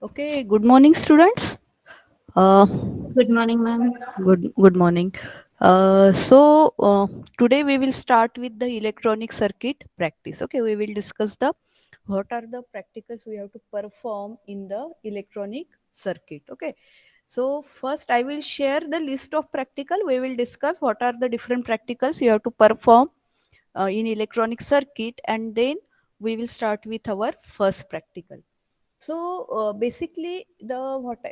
Okay, good morning, students. Uh, Good morning, ma'am. good morning. Today we will start with the electronic circuit practice. Okay, we will discuss the what are the practicals we have to perform in the electronic circuit. Okay, so first I will share the list of practical. We will discuss what are the different practicals you have to perform in electronic circuit, and then we will start with our first practical. Basically, the what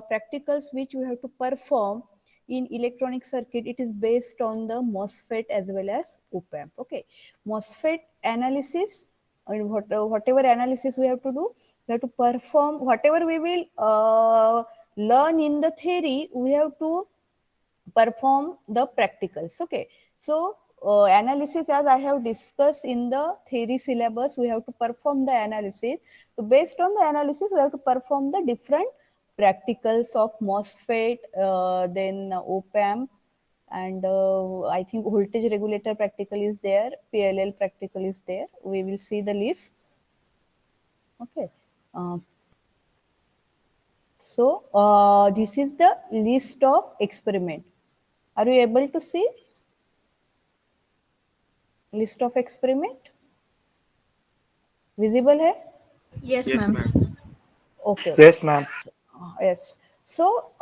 practicals which we have to perform in electronic circuit, it is based on the MOSFET as well as op-amp. Okay, MOSFET analysis, and whatever analysis we have to do, we have to perform whatever we will learn in the theory. We have to perform the practicals. Okay, so analysis, as I have discussed in the theory syllabus, we have to perform the analysis. So based on the analysis, we have to perform the different practicals of MOSFET, then op-amp, and I think voltage regulator practical is there, PLL practical is there. We will see the list. Okay, uh, this is the list of experiment. Are you able to see list of experiment? Visible है? Yes, Yes, ma'am. ma'am. Okay, okay. Yes, ma'am. Yes. So,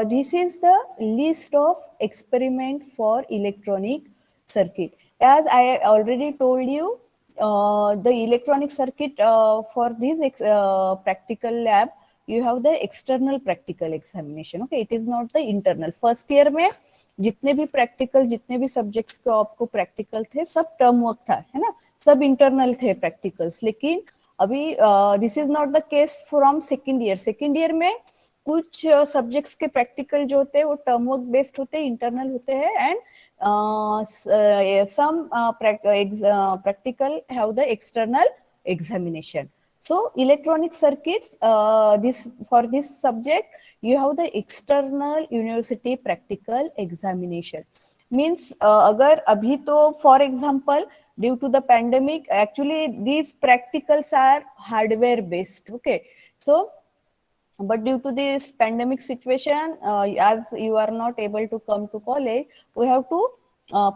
this is the list of experiment for electronic circuit. As I already told you, the electronic circuit for this practical lab, you have the external practical examination. Okay, it is not the internal. First year में जितने भी practical, जितने भी subjects को आपको practical थे, सब term work था, है ना, सब इंटरनल थे प्रैक्टिकल्स. लेकिन अभी this is not the case from second year में कुछ सब्जेक्ट्स के प्रैक्टिकल जो होते हैं वो टर्म वर्क बेस्ड होते हैं, इंटरनल होते हैं, and some practical have the external examination. So electronic circuits, this for this subject you have the external university practical examination. Means अगर अभी तो for example due to the pandemic, actually these practicals are hardware based. Okay, so but due to this pandemic situation, as you are not able to come to college, we have to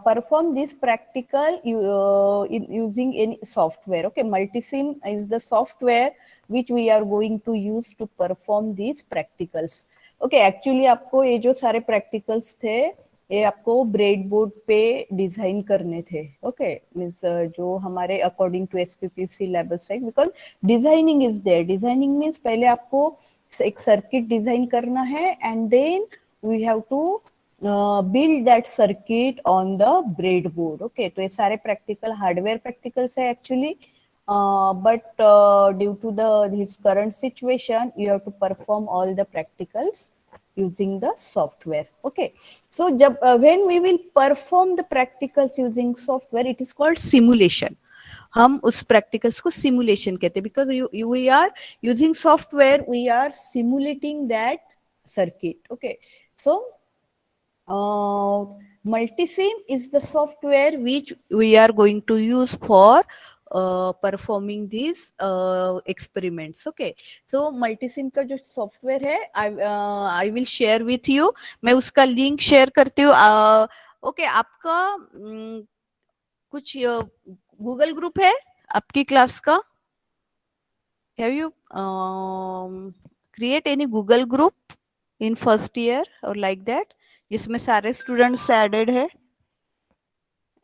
perform this practical using any software. Okay, Multisim is the software which we are going to use to perform these practicals. Okay, actually आपको ये जो सारे practicals थे, ये आपको bread board पे design करने थे. ओके, मीन्स जो हमारे अकॉर्डिंग टू SPPC सिलेबस है, because designing is there. Designing means पहले आपको एक सर्किट डिजाइन करना है, and then we have to build that circuit on the breadboard. Okay, तो ये सारे practical hardware practicals है actually, but due to the this current situation, you have to perform all the practicals using the software. Okay, so when we will perform the practicals using software, it is called simulation. हम उस practicals को simulation कहते हैं, because we are using software, we are simulating that circuit. Okay, so Multisim is the software which we are going to use for performing these experiments. Okay, so Multisim का जो software है, I will share with you. मैं उसका link share करती हूँ. Okay, आपका कुछ Google group है आपकी क्लास का? Have you create any Google group in first year और लाइक दैट, जिसमें सारे स्टूडेंट्स एडेड है?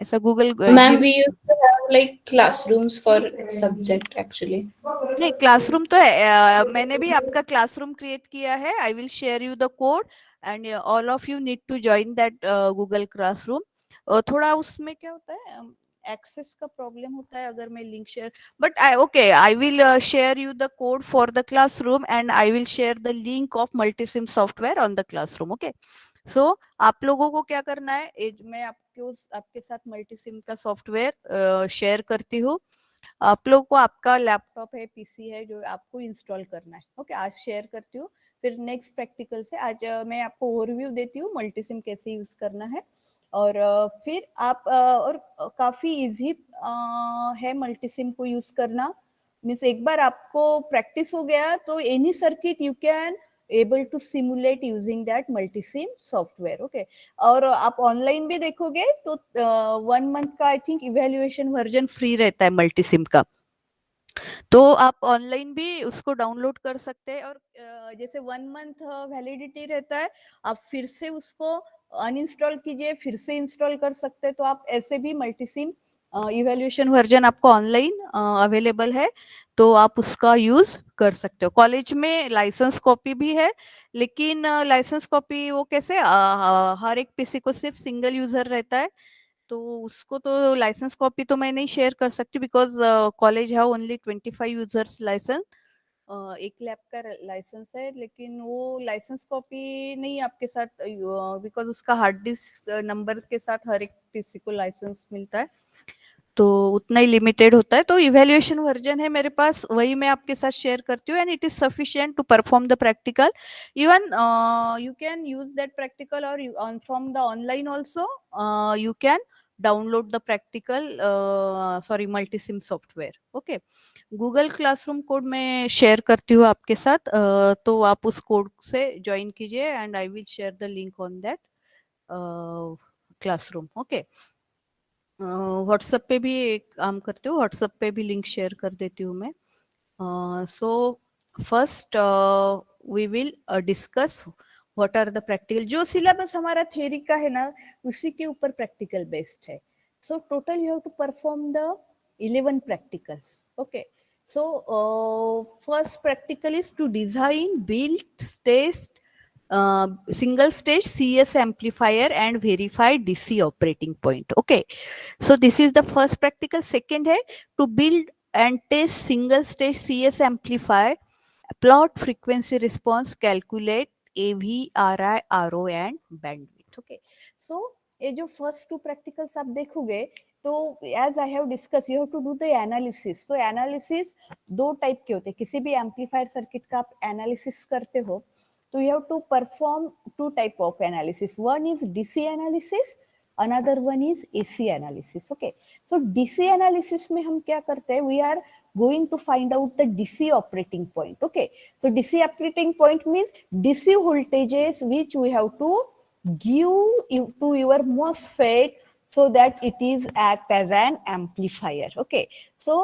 ऐसा Google Ma'am, we used to have like classrooms for subject actually. नहीं, क्लासरूम तो है. मैंने भी आपका क्लासरूम क्रिएट किया है. I will share you the code, and all of you need to join that Google classroom. थोड़ा उसमें क्या होता है, एक्सेस का प्रॉब्लम होता है अगर मैं link share, but I will share you the code for the classroom, and I will share the link of Multisim software on the classroom. Okay, so आप लोगों को क्या करना है, मैं आपके साथ मल्टीसिम का सॉफ्टवेयर शेयर करती हूँ. आप लोगों को आपका लैपटॉप है, पीसी है, जो आपको इंस्टॉल करना है. ओके, आज शेयर करती हूँ, फिर नेक्स्ट प्रैक्टिकल से आज मैं आपको ओवरव्यू देती हूँ मल्टीसिम कैसे यूज करना है. और फिर आप और काफी इजी है मल्टीसिम को यूज करना. मीन्स एक बार आपको प्रैक्टिस हो गया तो any circuit you can able to simulate using that Multisim software. Okay, और आप ऑनलाइन भी देखोगे तो 1 मंथ का I think evaluation version free रहता है मल्टीसिम का, तो आप ऑनलाइन भी उसको डाउनलोड कर सकते हैं. और जैसे 1 मंथ वैलिडिटी रहता है, आप फिर से उसको अनइंस्टॉल कीजिए, फिर से इंस्टॉल कर सकते हैं. तो आप ऐसे भी मल्टीसिम इवेल्युएशन वर्जन आपको ऑनलाइन अवेलेबल है, तो आप उसका यूज कर सकते हो. कॉलेज में लाइसेंस कॉपी भी है, लेकिन लाइसेंस कॉपी वो कैसे हर एक पीसी को सिर्फ सिंगल यूजर रहता है, तो उसको तो लाइसेंस कॉपी तो मैं नहीं शेयर कर सकती, बिकॉज कॉलेज है ओनली 25 यूजर्स लाइसेंस, 1 लैब का लाइसेंस है, लेकिन वो लाइसेंस कॉपी नहीं आपके साथ, बिकॉज उसका हार्ड डिस्क नंबर के साथ हर एक पीसी को लाइसेंस मिलता है, तो उतना ही लिमिटेड होता है. तो इवेल्युएशन वर्जन है मेरे पास, वही मैं आपके साथ शेयर करती हूँ, and it is sufficient to perform the practical. Even you can use that practical और from the online also you can download the practical, sorry Multisim software. Okay, Google classroom code मैं share करती हूँ आपके साथ, तो आप उस code से ज्वाइन कीजिए, and I will share the link on that classroom. Okay, WhatsApp पे भी एक काम करती हूँ, व्हाट्सएप पे भी लिंक शेयर कर देती हूँ मैं. So first we will discuss what are the practical. जो सिलेबस हमारा थ्योरी का है ना, उसी के ऊपर प्रैक्टिकल बेस्ड है. So total you have to perform the 11 practicals. Okay, so first practical is to design, build, test single stage CS amplifier and verify DC operating point. Okay, so this is the first practical. Second है to build and test single stage CS amplifier, plot frequency response, calculate AV, RI, RO and bandwidth. Okay, so ये जो first 2 practicals आप देखोगे, तो as I have discuss you have to do the analysis. तो analysis 2 type के होते हैं. किसी भी एम्पलीफायर सर्किट का आप एनालिसिस करते हो, तो you have to perform 2 type of analysis. One is DC analysis, another one is AC analysis. Okay, so DC analysis में हम क्या करते हैं, we are going to find out the DC operating point. Okay, so DC operating point means DC voltages which we have to give to your MOSFET so that it is act as an amplifier. Okay, so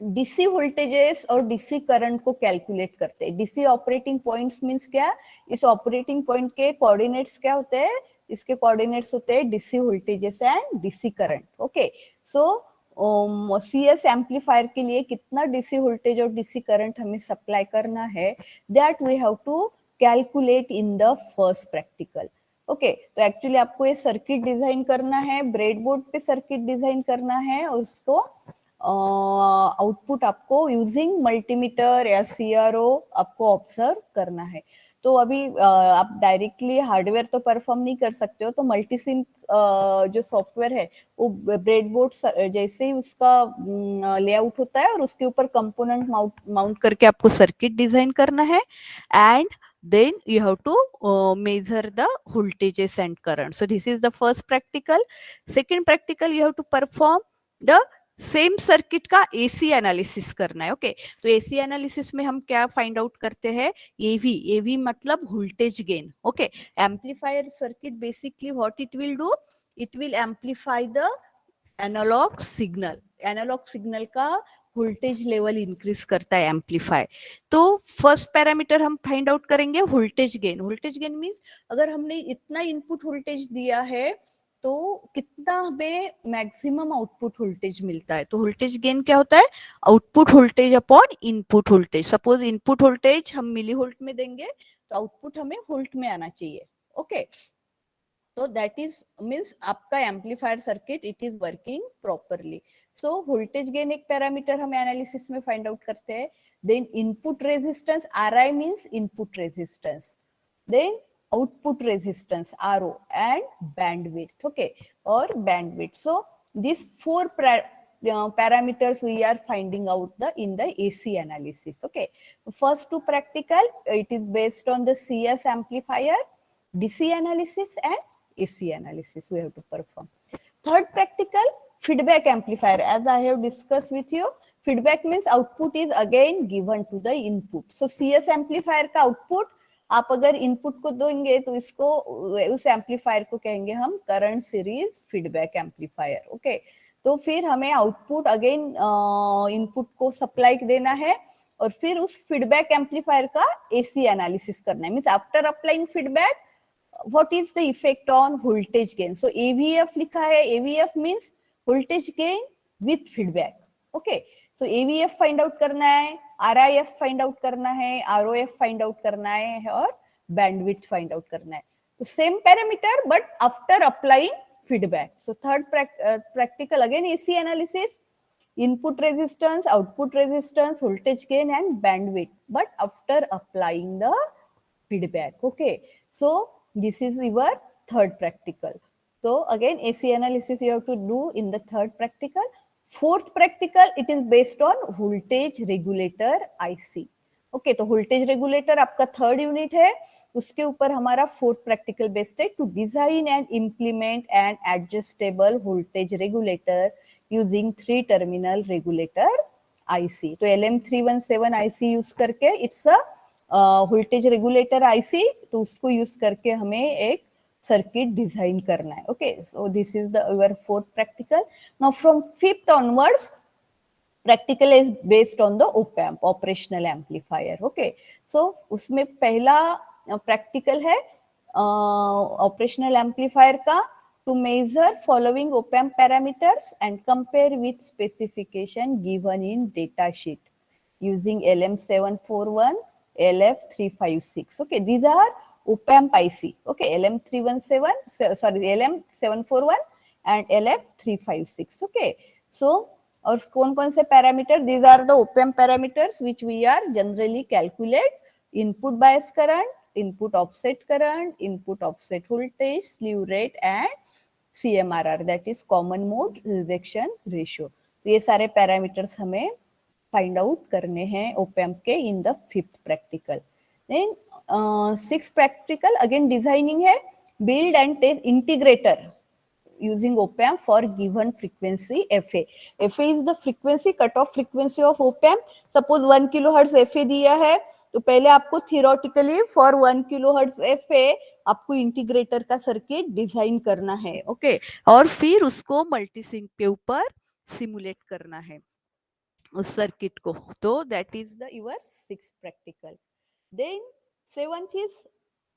DC voltages और DC current को calculate करते हैं. DC operating points means क्या, इस operating point के coordinates क्या होते हैं, इसके कोऑर्डिनेट्स होते हैं DC voltages and DC current. Okay, so CS amplifier के लिए कितना डीसी वोल्टेज और डीसी करंट हमें सप्लाई करना है, that we have to calculate in the first practical. Okay, तो एक्चुअली आपको ये सर्किट डिजाइन करना है, ब्रेडबोर्ड पे सर्किट डिजाइन करना है, और उसको आउटपुट आपको यूजिंग मल्टीमीटर या सीआरओ आपको ऑब्जर्व करना है. तो अभी आप डायरेक्टली हार्डवेयर तो परफॉर्म नहीं कर सकते हो, तो मल्टीसिम जो सॉफ्टवेयर है वो ब्रेडबोर्ड जैसे ही उसका लेआउट होता है, और उसके ऊपर कंपोनेंट माउंट करके आपको सर्किट डिजाइन करना है, and then you have to measure the voltages and current. So this is the first practical. Second practical, you have to perform the same circuit का एसी एनालिसिस करना है. Okay, तो AC analysis में हम क्या find out करते हैं, AV. AV मतलब voltage gain. Okay, amplifier circuit basically what it will do, it will amplify the analog signal. Analog signal का वोल्टेज लेवल इंक्रीज करता है एम्पलीफायर. तो फर्स्ट पैरामीटर हम फाइंड आउट करेंगे voltage gain. Voltage gain means अगर हमने इतना input voltage दिया है, तो कितना हमें मैक्सिमम आउटपुट वोल्टेज मिलता है. तो वोल्टेज गेन क्या होता है, output voltage upon input voltage. Suppose input voltage हम मिली वोल्ट में देंगे, तो आउटपुट हमें वोल्ट में आना चाहिए. ओके, तो दैट इज मीन्स आपका amplifier circuit it is working properly. So voltage gain एक पैरामीटर हम एनालिसिस में फाइंड आउट करते हैं. Then input resistance, RI means input resistance. Then output resistance RO and bandwidth. Okay, or bandwidth. So these 4 parameters we are finding out in the AC analysis. Okay, first 2 practical, it is based on the CS amplifier, DC analysis and AC analysis we have to perform. Third practical, feedback amplifier. As I have discussed with you, feedback means output is again given to the input. So CS amplifier का output आप अगर input को देंगे तो इसको उस amplifier को कहेंगे हम current series feedback amplifier. Okay, तो फिर हमें आउटपुट अगेन इनपुट को सप्लाई देना है और फिर उस फीडबैक एम्पलीफायर का AC एनालिसिस करना है. Means after applying feedback what is the effect on voltage gain. So AVF लिखा है. AVF means voltage gain with feedback. Okay, so AVF find out करना है, RIF find out करना है, ROF find out करना है और bandwidth find out करना है. तो same parameter but after applying feedback. So third practical again AC analysis, input resistance, output resistance, voltage gain and bandwidth, but after applying the feedback. Okay, so this is your third practical. So again AC analysis you have to do in the third practical. Fourth practical, it is based on voltage regulator IC. Okay, तो voltage regulator आपका third unit है, उसके ऊपर हमारा fourth practical based है. To design and implement an adjustable voltage regulator using 3 terminal regulator IC. तो LM317 IC use करके it's a voltage regulator IC, तो उसको यूज करके हमें एक सर्किट डिजाइन करना है. Okay, so this is the your fourth practical. Now from fifth onwards practical is based on the op-amp, operational amplifier. Okay, so उसमें पहला practical है operational amplifier का, to measure following op-amp parameters and compare with specification given in data sheet using LM741, LF356. Okay, these are op-amp IC. Okay, LM741 and LF356. Okay, so और कौन कौन से parameter, these are the op-amp parameters which we are generally calculate: input bias current, input offset current, input offset voltage, slew rate and CMRR, that is common mode rejection ratio. तो ये सारे parameters हमें find out करने हैं op-amp के in the fifth practical. Then sixth practical again designing है, build and test integrator using op-amp for given frequency FA. FA is the frequency, cut-off frequency of op-amp. Suppose 1 kilohertz FA दिया है, तो पहले आपको theoretically for 1 kilohertz FA आपको integrator का circuit design करना है. ओके, और फिर उसको मल्टीसिंक के ऊपर सिमुलेट करना है उस सर्किट को. तो that is the your sixth practical. Then seventh is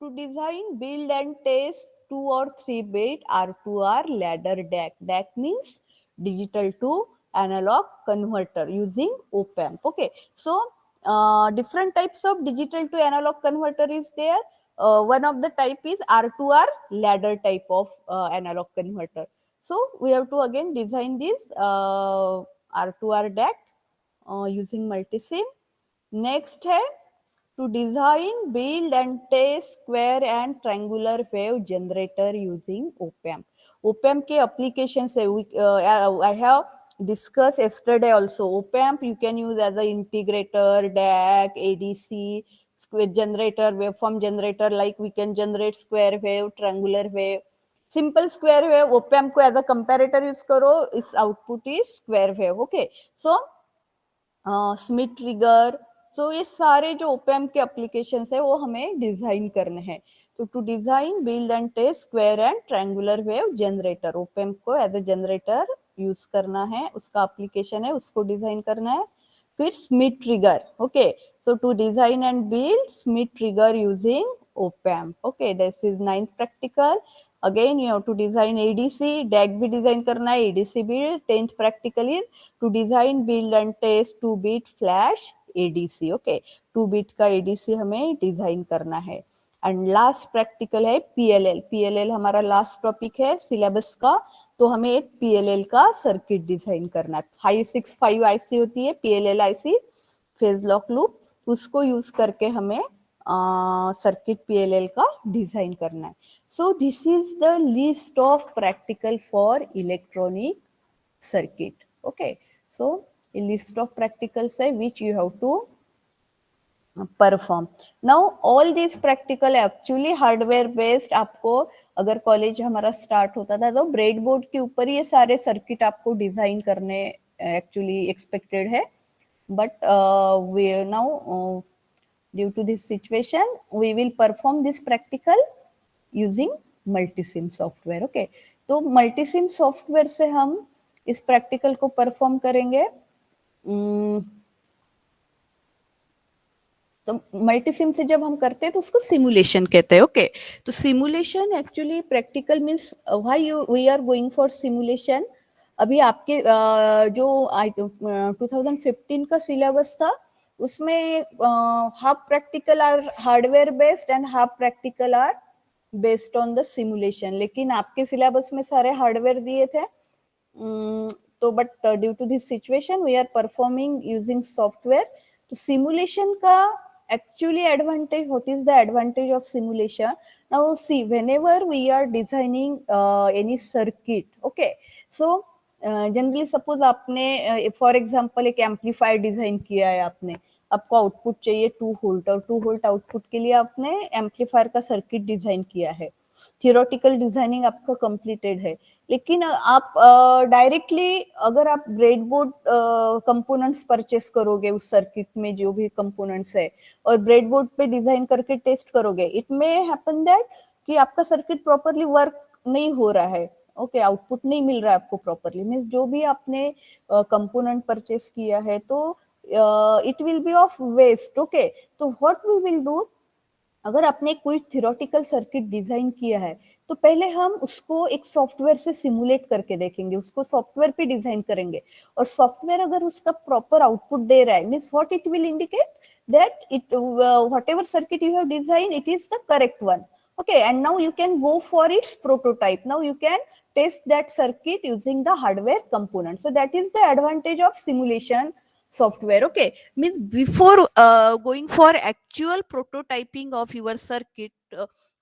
to design, build and test 2 or 3 bit R2R ladder DAC. DAC means digital to analog converter using op-amp. Okay, so different types of digital to analog converter is there. One of the type is R2R ladder type of analog converter. So we have to again design this R2R DAC using multisim. Next है to design, build and test square and triangular wave generator using op-amp. op-amp के applications है, I have discussed yesterday also. op-amp you can use as a integrator, DAC, ADC, square generator, waveform generator, like we can generate square wave, triangular wave. Simple square wave op-amp को as a comparator use करो, इस output is square wave. Okay, so Schmitt trigger, so ये सारे जो op-amp के application है वो हमें डिजाइन करने हैं. तो to design, build and test square and triangular wave generator, op-amp को एज अ जनरेटर यूज करना है, उसका एप्लीकेशन है, उसको डिजाइन करना है. फिर Schmitt trigger. Okay, so to design and build Schmitt trigger using op-amp. Okay, this is 9th practical. Again you have to design ADC, DAC भी डिजाइन करना है, ADC भी. 10th practical is to design, build and test 2-bit flash ADC. Okay, 2-bit का ADC हमें design करना है. And last practical है PLL. PLL हमारा लास्ट टॉपिक है सिलेबस का, तो हमें एक PLL का सर्किट डिजाइन करना है. 565 IC होती है PLL IC, phase lock loop, उसको यूज करके हमें सर्किट PLL का डिजाइन करना है. So this is the list of practical for electronic circuit. Okay, so a list of practicals है which you have to perform. Now all these practical actually hardware based. आपको अगर college हमारा start होता था तो bread board के ऊपर ये सारे सर्किट आपको डिजाइन करने एक्चुअली एक्सपेक्टेड है. but we now due to this situation we will perform this practical using multisim software. Okay, तो multisim सॉफ्टवेयर से हम इस प्रैक्टिकल को परफॉर्म करेंगे. तो मल्टीसिम से जब हम करते हैं तो उसको सिमुलेशन कहते हैं. ओके, तो simulation actually practical means why you we are going for simulation. अभी आपके जो 2015 का सिलेबस था उसमें half practical are hardware based and half practical are based on the simulation. लेकिन आपके सिलेबस में सारे हार्डवेयर दिए थे. तो but due to this situation we are performing using software. तो सिमुलेशन का actually advantage, what is the advantage of simulation? Now see, whenever we are designing any circuit, okay, so generally suppose आपने for example एक amplifier design किया है. आपको output चाहिए 2 volt और 2 volt output के लिए आपने एम्पलीफायर का सर्किट डिजाइन किया है. थियोरेटिकल डिजाइनिंग आपका कंप्लीटेड है. लेकिन आप डायरेक्टली अगर आप ब्रेडबोर्ड कंपोनेंट्स परचेस करोगे उस सर्किट में जो भी कंपोनेंट्स है और ब्रेडबोर्ड पे डिजाइन करके टेस्ट करोगे, इट मे हैपन दैट कि आपका सर्किट प्रॉपरली वर्क नहीं हो रहा है. ओके, आउटपुट नहीं मिल रहा है आपको प्रॉपरली. मीन्स जो भी आपने कंपोनेंट परचेस किया है तो it will be of waste. Okay, तो व्हाट वी विल डू, अगर आपने कोई थियोरेटिकल सर्किट डिजाइन किया है तो पहले हम उसको एक सॉफ्टवेयर से सिमुलेट करके देखेंगे, उसको सॉफ्टवेयर पे डिजाइन करेंगे. और सॉफ्टवेयर अगर उसका प्रॉपर आउटपुट दे रहा है means what it will indicate that it whatever circuit you have design it is the correct one. Okay, and now you can go for its prototype. Now you can test that circuit using the hardware component. So that is the advantage of simulation software. Okay, means before going for actual prototyping of your circuit,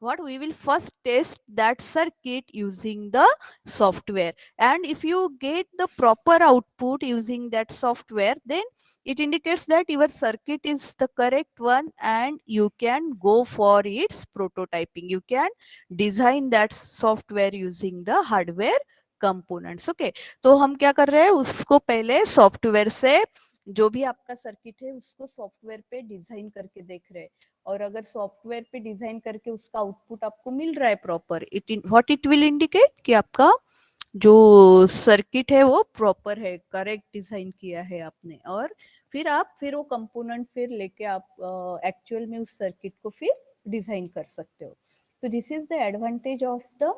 what we will first test that circuit using the software. And if you get the proper output using that software, then it indicates that your circuit is the correct one and you can go for its prototyping. You can design that software using the hardware components. Okay, तो हम क्या कर रहे हैं, उसको पहले software से जो भी आपका सर्किट है उसको सॉफ्टवेयर पे डिजाइन करके देख रहे हैं. और अगर सॉफ्टवेयर पे डिजाइन करके उसका आउटपुट आपको मिल रहा है proper, what it will indicate कि आपका जो सर्किट है वो प्रॉपर है, करेक्ट डिजाइन किया है आपने. और फिर वो कंपोनेंट फिर लेके आप एक्चुअल में उस सर्किट को फिर डिजाइन कर सकते हो. तो this is the advantage of the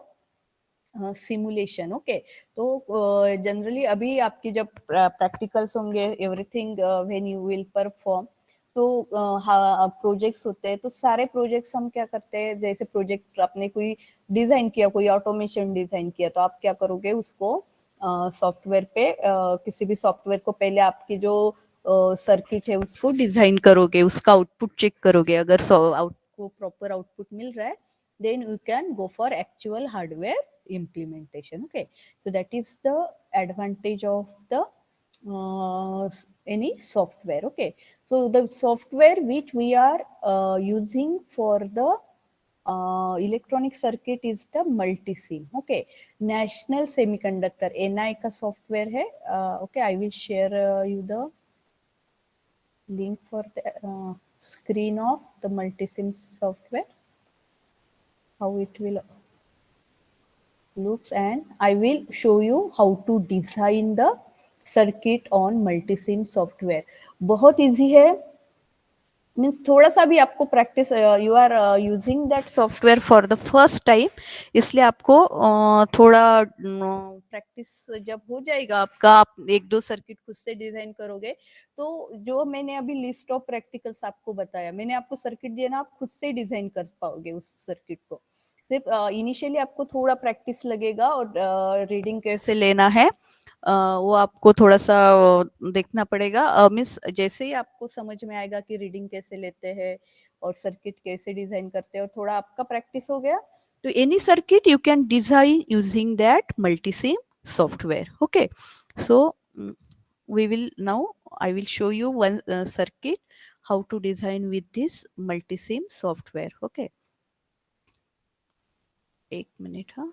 simulation. Okay, तो जनरली अभी आपके जब प्रैक्टिकल्स होंगे everything when you will perform, तो प्रोजेक्ट्स होते हैं. तो सारे प्रोजेक्ट्स हम क्या करते हैं, जैसे प्रोजेक्ट आपने कोई डिजाइन किया, कोई ऑटोमेशन डिजाइन किया, तो आप क्या करोगे उसको सॉफ्टवेयर पे किसी भी सॉफ्टवेयर को पहले आपकी जो सर्किट है उसको डिजाइन करोगे, उसका आउटपुट चेक करोगे. अगर आपको प्रॉपर आउटपुट मिल रहा है then you can go for actual hardware implementation. Okay, so that is the advantage of the any software. Okay, so the software which we are using for the electronic circuit is the multisim. Okay, national semiconductor NI का software है. Okay, I will share you the link for the screen of the multisim software, how it will looks, and I will show you how to design the circuit on multisim software. बहुत easy है. Means थोड़ा सा भी आपको practice, you are using that software for the first time, इसलिए आपको थोड़ा practice जब हो जाएगा आपका, आप एक दो सर्किट खुद से डिजाइन करोगे, तो जो मैंने अभी लिस्ट ऑफ प्रैक्टिकल्स आपको बताया, मैंने आपको सर्किट दिया ना, आप खुद से डिजाइन कर पाओगे उस सर्किट को. सिर्फ इनिशियली आपको थोड़ा प्रैक्टिस लगेगा और रीडिंग कैसे लेना है वो आपको थोड़ा सा देखना पड़ेगा. मीन्स जैसे ही आपको समझ में आएगा कि रीडिंग कैसे लेते हैं और सर्किट कैसे डिजाइन करते हैं और थोड़ा आपका प्रैक्टिस हो गया, तो any circuit you can design using that Multisim software. Okay, so we will now I will show you one circuit how to design with this multisim software. Okay, एक मिनट. हाँ,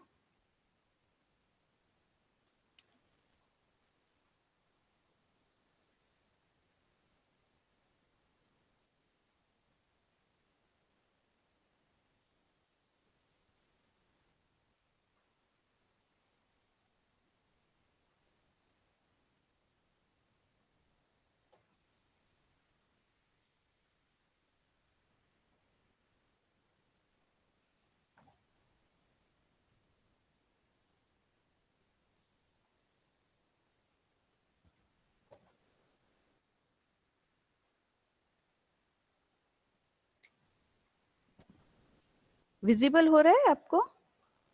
विजिबल हो रहा है आपको?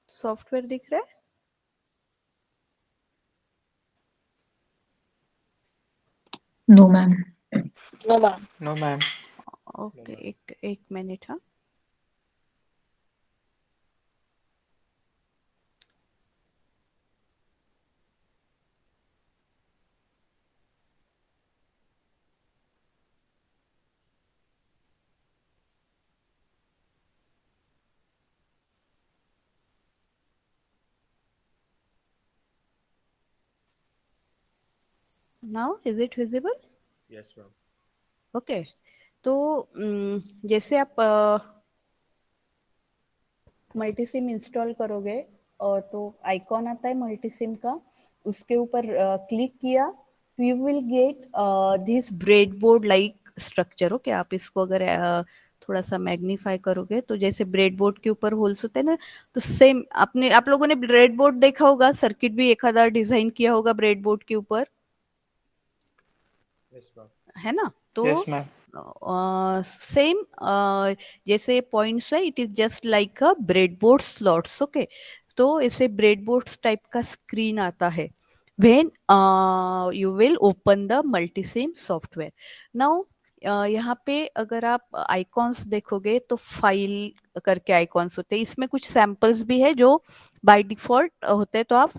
Software दिख रहा है? No ma'am. No, ma'am. No, ma'am. Okay, एक मिनट। हाँ, now is it visible? Yes, ma'am. Okay, तो जैसे आप मल्टीसिम इंस्टॉल करोगे तो आइकॉन आता है मल्टीसिम का, उसके ऊपर क्लिक किया, you will get this breadboard like structure. Okay, आप इसको अगर थोड़ा सा मैग्नीफाई करोगे तो जैसे ब्रेडबोर्ड के ऊपर होल्स होते हैं ना, तो सेम आप लोगों ने ब्रेडबोर्ड देखा होगा, सर्किट भी एक आधा डिजाइन किया होगा ब्रेडबोर्ड के ऊपर, Yes, ma'am. है ना? तो Yes, ma'am. सेम जैसे पॉइंट्स है, it is just like a breadboard slots. Okay, तो ऐसे ब्रेडबोर्ड टाइप का स्क्रीन आता है when you will open the Multisim software. Now यहाँ पे अगर आप आइकॉन्स देखोगे तो फाइल करके आइकॉन्स होते हैं, इसमें कुछ सैंपल्स भी है जो बाय डिफॉल्ट होते हैं, तो आप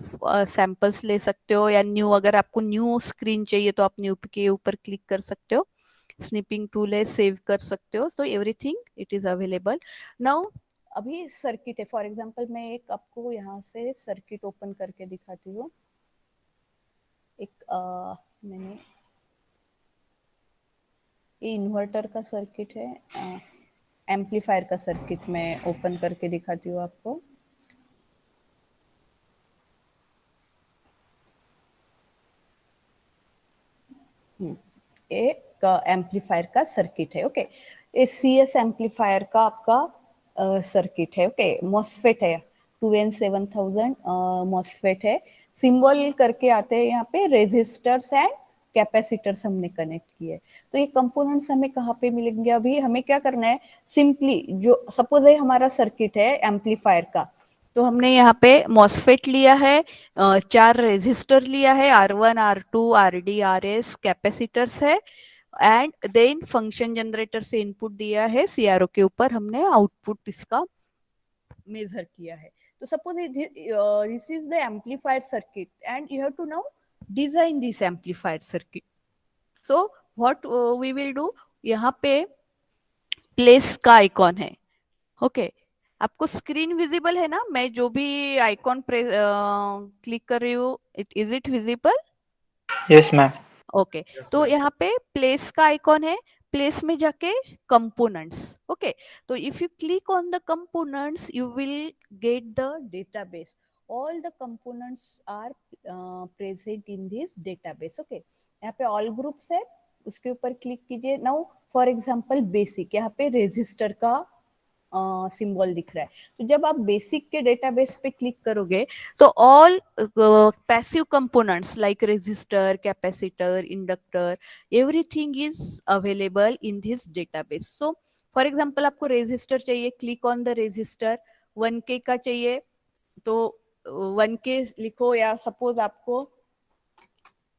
सैंपल्स ले सकते हो, या न्यू, अगर आपको न्यू स्क्रीन चाहिए तो आप न्यू के ऊपर क्लिक कर सकते हो, स्निपिंग टूल है, सेव कर सकते हो, so everything it is available. Now अभी सर्किट है, फॉर एग्जांपल मैं एक आपको यहाँ से सर्किट ओपन करके दिखाती हूँ। एक मैंने ये इन्वर्टर का सर्किट है, एम्पलीफायर का सर्किट मैं ओपन करके दिखाती हूँ आपको। एक एम्पलीफायर का सर्किट है। ओके, ये CS एम्पलीफायर का आपका सर्किट है। ओके, मॉसफेट है, 2N7000 मॉसफेट है, सिंबल करके आते हैं यहाँ पे, रेजिस्टर्स एंड कैपेसिटर्स हमने कनेक्ट किए। तो ये कंपोनेंट्स हमें कहाँ पे मिलेंगे? अभी हमें क्या करना है, सिंपली जो सपोज है हमारा सर्किट है एम्पलीफायर का, तो हमने यहाँ पे मॉसफेट लिया है, 4 रेजिस्टर लिया है, R1 R2 RD RS, capacitors है, एंड देन फंक्शन जनरेटर से इनपुट दिया है, CRO के ऊपर हमने आउटपुट इसका मेजर किया है। तो suppose this is the amplifier circuit and you have to now design this amplifier circuit. So what we will do, यहाँ पे प्लेस का आइकॉन है। ओके, आपको स्क्रीन विजिबल है ना? मैं जो भी आइकॉन क्लिक कर रही हूँ, is it visible? Yes, ma'am. Okay, तो यहाँ पे प्लेस का आइकॉन है, प्लेस में जाके कंपोनेंट्स। ओके, तो if you click on the components you will get the database, all the components are present in this database. Okay, यहाँ पे ऑल ग्रुप्स है, उसके ऊपर क्लिक कीजिए। नाउ फॉर एग्जांपल बेसिक, यहाँ पे रेजिस्टर का सिंबल दिख रहा है, तो जब आप बेसिक के डेटाबेस पे क्लिक करोगे तो all passive components like resistor, capacitor, inductor, everything is available in this database. So for example आपको रेजिस्टर चाहिए, click on the resistor, 1K का चाहिए तो 1K लिखो, या सपोज आपको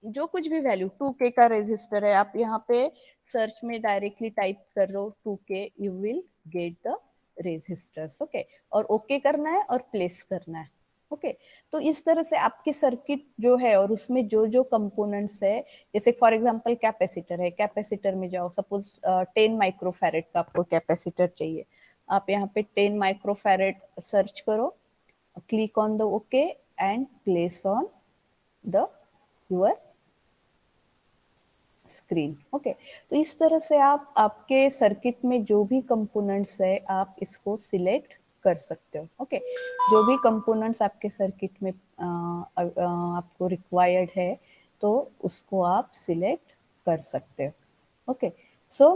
जो कुछ भी वैल्यू, 2K का रेजिस्टर है, आप यहाँ पे सर्च में डायरेक्टली टाइप कर लो 2K, you will get the resistors. Okay, और ओके करना है और प्लेस करना है। ओके, तो इस तरह से आपकी सर्किट जो है और उसमें जो जो कंपोनेंट्स है, जैसे फॉर एग्जांपल कैपेसिटर है, कैपेसिटर में जाओ, सपोज 10 माइक्रोफैरेड का आपको कैपेसिटर चाहिए, आप यहाँ पे 10 माइक्रोफैरेड सर्च करो, click on the okay and place on the your screen. Okay, तो इस तरह से आप आपके सर्किट में जो भी कंपोनेंट्स है आप इसको सिलेक्ट कर सकते हो। ओके, जो भी कंपोनेंट्स आपके सर्किट में आपको रिक्वायर्ड है तो उसको आप सिलेक्ट कर सकते हो। ओके, सो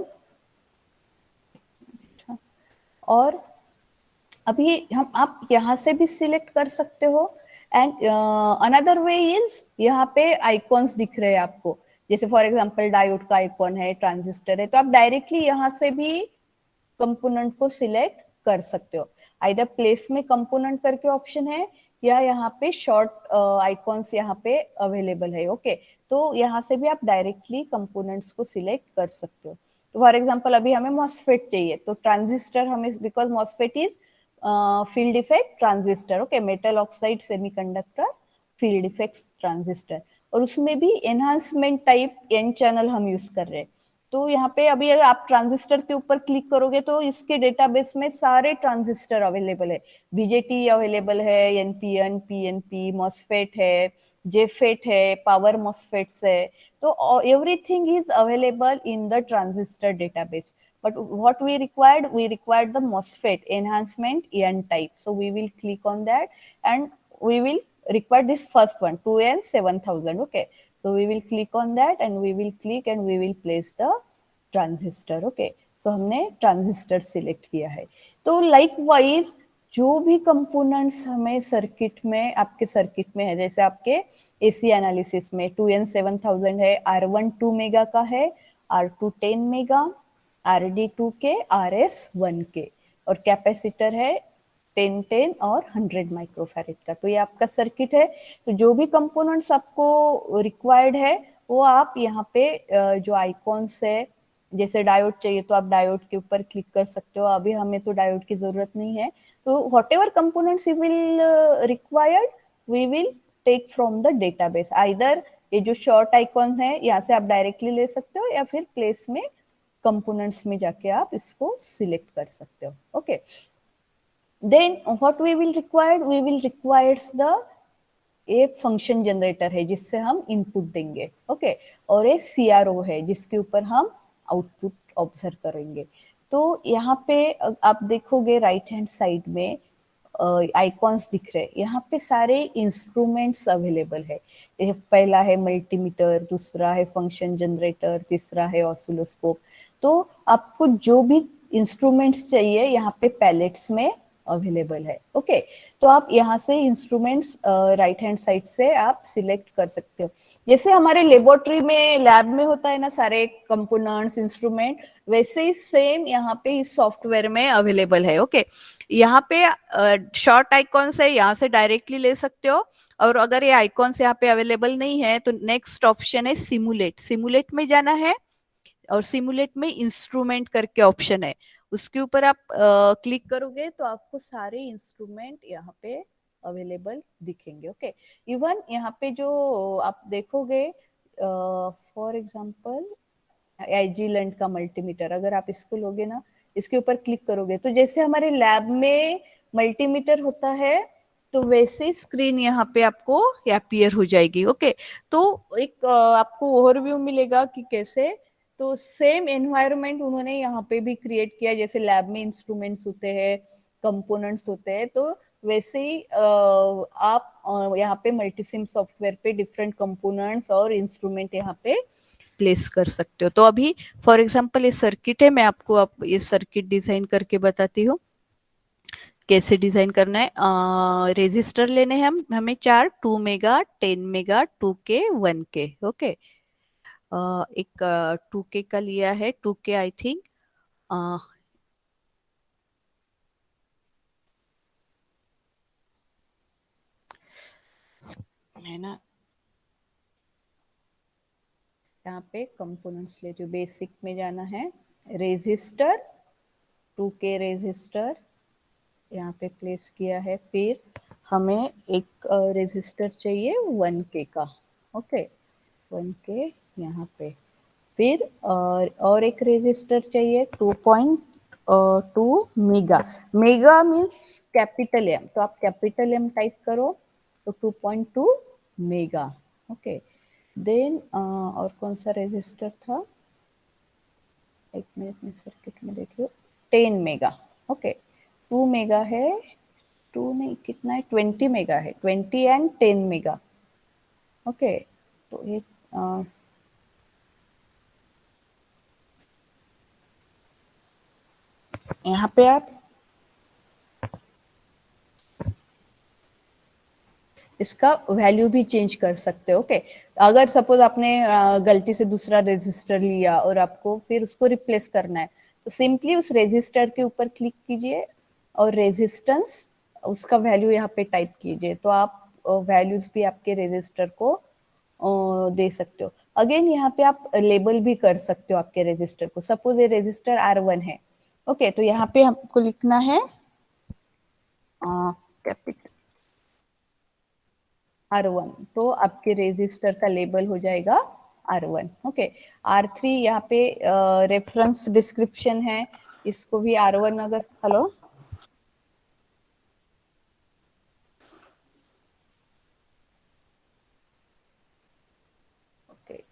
और अभी हम आप यहाँ से भी सिलेक्ट कर सकते हो, एंड अनदर वे इज यहाँ पे आइकॉन्स दिख रहे हैं आपको, जैसे फॉर एग्जांपल डायोड का आइकॉन है, ट्रांजिस्टर है, तो आप डायरेक्टली यहाँ से भी कंपोनेंट को सिलेक्ट कर सकते हो। आइदर प्लेस में कंपोनेंट करके ऑप्शन है या यहाँ पे शॉर्ट आइकॉन्स यहाँ पे अवेलेबल है। ओके, तो यहाँ से भी आप डायरेक्टली कंपोनेंट्स को सिलेक्ट कर सकते हो। तो फॉर एग्जांपल अभी हमें मॉसफेट चाहिए, तो ट्रांजिस्टर हमें, because MOSFET is field effect transistor, okay, metal oxide semiconductor field effect transistor, और उसमें भी एनहांसमेंट टाइप एन चैनल हम यूज कर रहे हैं। तो यहाँ पे अभी अगर आप ट्रांजिस्टर के ऊपर क्लिक करोगे तो इसके डेटाबेस में सारे ट्रांजिस्टर अवेलेबल है, बीजेटी अवेलेबल है, एनपीएन, पीएनपी, मॉसफेट है, जेफेट है, पावर मॉसफेट्स है, तो everything is available in the transistor database. But what we required the MOSFET enhancement N type. So we will click on that and we will require this first one, 2N7000. Okay. So we will click on that and we will click and we will place the transistor. Okay. So हमने transistor select किया है. तो likewise जो भी components हमें circuit में, आपके circuit में है, जैसे आपके एसी एनालिसिस में 2N7000 है, R1 2 मेगा का है, R2 10 मेगा, RD2 के, RS 1 के, और कैपेसिटर है 10 10 और 100 माइक्रोफैरेड का. तो ये आपका सर्किट है. तो जो भी कंपोनेंट्स आपको रिक्वायर्ड है वो आप यहाँ पे जो आइकॉन्स है, जैसे डायोड चाहिए तो आप डायोड के ऊपर क्लिक कर सकते हो. अभी हमें तो डायोड की जरूरत नहीं है. तो whatever components you will required we will take from the database. Either ये जो शॉर्ट आइकॉन है यहाँ से आप डायरेक्टली ले सकते हो या फिर प्लेस में कंपोनेंट्स में जाके आप इसको सिलेक्ट कर सकते हो. Okay, then what we will requires the ये फंक्शन जनरेटर है जिससे हम इनपुट देंगे. ओके, और ये CRO है जिसके ऊपर हम आउटपुट ऑब्जर्व करेंगे. तो यहाँ पे आप देखोगे राइट हैंड साइड में आइकॉन्स दिख रहे हैं. यहाँ पे सारे इंस्ट्रूमेंट्स अवेलेबल है. पहला है मल्टीमीटर, दूसरा है फंक्शन जनरेटर, तीसरा है ऑसिलोस्कोप. तो आपको जो भी इंस्ट्रूमेंट्स चाहिए यहाँ पे पैलेट्स में अवेलेबल है. ओके, तो आप यहाँ से इंस्ट्रूमेंट्स राइट हैंड साइड से आप सिलेक्ट कर सकते हो. जैसे हमारे लेबोरेटरी में, लैब में होता है ना सारे कंपोनेंट्स, इंस्ट्रूमेंट, वैसे ही सेम यहाँ पे इस सॉफ्टवेयर में अवेलेबल है. ओके, यहाँ पे शॉर्ट आइकॉन्स है, यहाँ से डायरेक्टली ले सकते हो. और अगर ये आइकॉन्स यहाँ पे अवेलेबल नहीं है तो नेक्स्ट ऑप्शन है सिमुलेट. सिमुलेट में जाना है और सिमुलेट में इंस्ट्रूमेंट करके ऑप्शन है, उसके ऊपर आप क्लिक करोगे तो आपको सारे इंस्ट्रूमेंट यहाँ पे अवेलेबल दिखेंगे. ओके, इवन यहाँ पे जो आप देखोगे फॉर एग्जांपल एजिलेंट का मल्टीमीटर, अगर आप इसको लोगे ना, इसके ऊपर क्लिक करोगे तो जैसे हमारे लैब में मल्टीमीटर होता है तो वैसे स्क्रीन यहाँ पे आपको अपीयर हो जाएगी. ओके, तो एक आपको ओवरव्यू मिलेगा कि कैसे. तो सेम एनवायरनमेंट उन्होंने यहाँ पे भी क्रिएट किया, जैसे लैब में इंस्ट्रूमेंट्स होते हैं, कंपोनेंट्स होते हैं, तो वैसे ही आप यहाँ पे मल्टीसिम सॉफ्टवेयर पे डिफरेंट कंपोनेंट्स और इंस्ट्रूमेंट यहाँ पे प्लेस कर सकते हो. तो अभी फॉर एग्जांपल ये सर्किट है, मैं आपको अब ये सर्किट डिजाइन करके बताती हूँ कैसे डिजाइन करना है. रेजिस्टर लेने हैं हमें 4, 2 mega, 10 mega, 2K, 1K. Okay, एक 2K का लिया है, 2K आई थिंक. है ना, यहाँ पे कंपोनेंट्स लेती हूँ. बेसिक में जाना है, रेजिस्टर, 2K रेजिस्टर यहाँ पे प्लेस किया है. फिर हमें एक रेजिस्टर चाहिए 1K का. ओके, 1K यहाँ पे. फिर और एक रेजिस्टर चाहिए 2.2 mega. Mega means capital M, तो आप कैपिटल M टाइप करो तो 2.2 मेगा. ओके, देन और कौन सा रेजिस्टर था, एक मिनट में सर्किट में देखियो, 10 मेगा. ओके, 2 मेगा है, 2 नहीं, कितना है, 20 मेगा है, 20 एंड 10 मेगा. ओके, तो ये यहाँ पे आप इसका वैल्यू भी चेंज कर सकते हो. ओके, अगर सपोज आपने गलती से दूसरा रेजिस्टर लिया और आपको फिर उसको रिप्लेस करना है तो सिंपली उस रेजिस्टर के ऊपर क्लिक कीजिए और रेजिस्टेंस उसका वैल्यू यहाँ पे टाइप कीजिए, तो आप वैल्यूज भी आपके रेजिस्टर को दे सकते हो। अगेन यहाँ पे आप लेबल भी कर सकते हो आपके रेजिस्टर को। सपोज ये रेजिस्टर R1 है, ओके, तो यहाँ पे हमको लिखना है कैपिटल R1, तो आपके रेजिस्टर का लेबल हो जाएगा R1, ओके। R3 यहाँ पे रेफरेंस डिस्क्रिप्शन है, इसको भी R1 अगर, हेलो, ओके,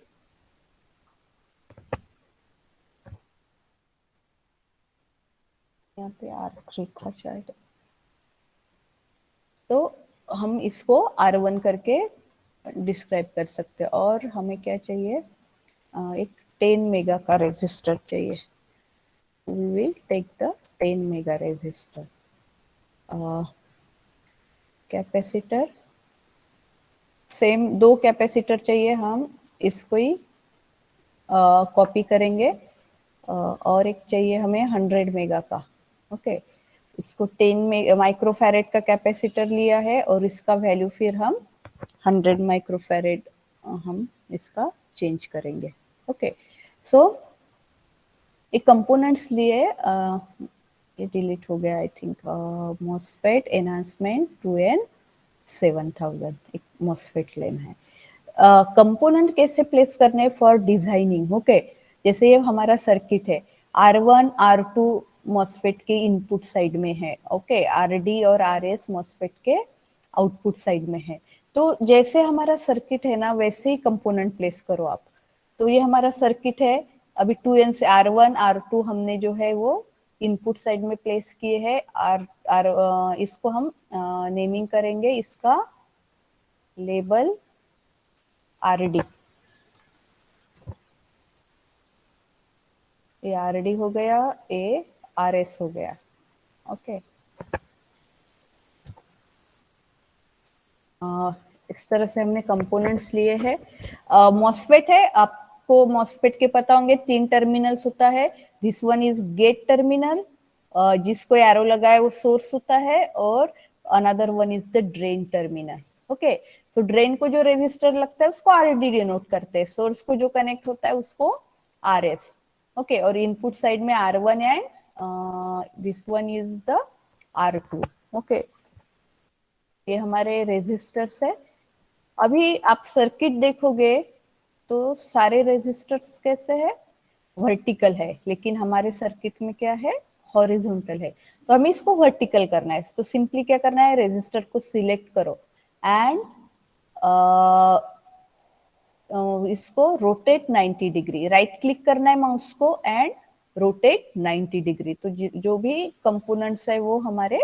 यहाँ पे R3 था शायद, तो हम इसको R1 करके डिस्क्राइब कर सकते हैं। और हमें क्या चाहिए, एक 10 मेगा का रेजिस्टर चाहिए। We will take the 10 mega resistor. Capacitor same 2 capacitor चाहिए, हम इसको ही कॉपी करेंगे। और एक चाहिए हमें 100 मेगा का, ओके। इसको 10 माइक्रोफैरेड का कैपेसिटर लिया है और इसका वैल्यू फिर हम 100 माइक्रोफैरेड हम इसका चेंज करेंगे, ओके। सो एक कंपोनेंट्स लिए, ये डिलीट हो गया I think, MOSFET enhancement 2N7000 एक मॉसफेट लेना है। कंपोनेंट कैसे प्लेस करने फॉर डिजाइनिंग, ओके। जैसे ये हमारा सर्किट है, R1 R2 मॉसफेट के इनपुट साइड में है, ओके, RD और RS मॉसफेट के आउटपुट साइड में है। तो जैसे हमारा सर्किट है ना, वैसे ही कंपोनेंट प्लेस करो आप। तो ये हमारा सर्किट है, अभी 2N से R1 R2 हमने जो है वो इनपुट साइड में प्लेस किए हैं। इसको हम नेमिंग करेंगे, इसका लेबल RD, ये RD हो गया, ये RS हो गया, ओके। इस तरह से हमने कंपोनेंट्स लिए हैं। मॉसफेट है, आपको मॉसफेट के पता होंगे 3 टर्मिनल्स होता है। This one is get terminal, जिसको एरो लगा है वो सोर्स होता है, और another one is the drain terminal, okay. तो ड्रेन को जो रेजिस्टर लगता है उसको RD डिनोट करते हैं, सोर्स को जो कनेक्ट होता है उसको RS, ओके। और इनपुट साइड में R1 and this one is the R2, okay. ये हमारे रेजिस्टर्स है। अभी आप सर्किट देखोगे तो सारे रेजिस्टर्स कैसे है, वर्टिकल है, लेकिन हमारे सर्किट में क्या है, हॉरिजॉन्टल है। तो हमें इसको वर्टिकल करना है, तो सिंपली क्या करना है, रेजिस्टर को सिलेक्ट करो एंड इसको रोटेट 90 डिग्री, राइट क्लिक करना है माउस को एंड रोटेट 90 डिग्री। तो जो भी कंपोनेंट्स है वो हमारे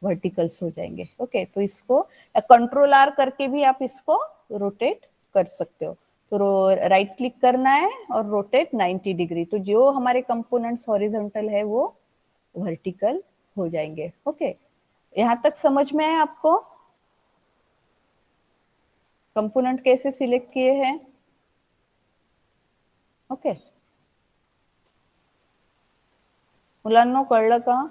वर्टिकल्स हो जाएंगे, ओके। तो इसको कंट्रोल R करके भी आप इसको रोटेट कर सकते हो। तो राइट क्लिक करना है और रोटेट 90 डिग्री, तो जो हमारे कंपोनेंट्स हॉरिजॉन्टल है वो वर्टिकल हो जाएंगे, ओके। यहाँ तक समझ में है आपको कंपोनेंट कैसे सिलेक्ट किए हैं, ओके। मुलांनो कळलं का?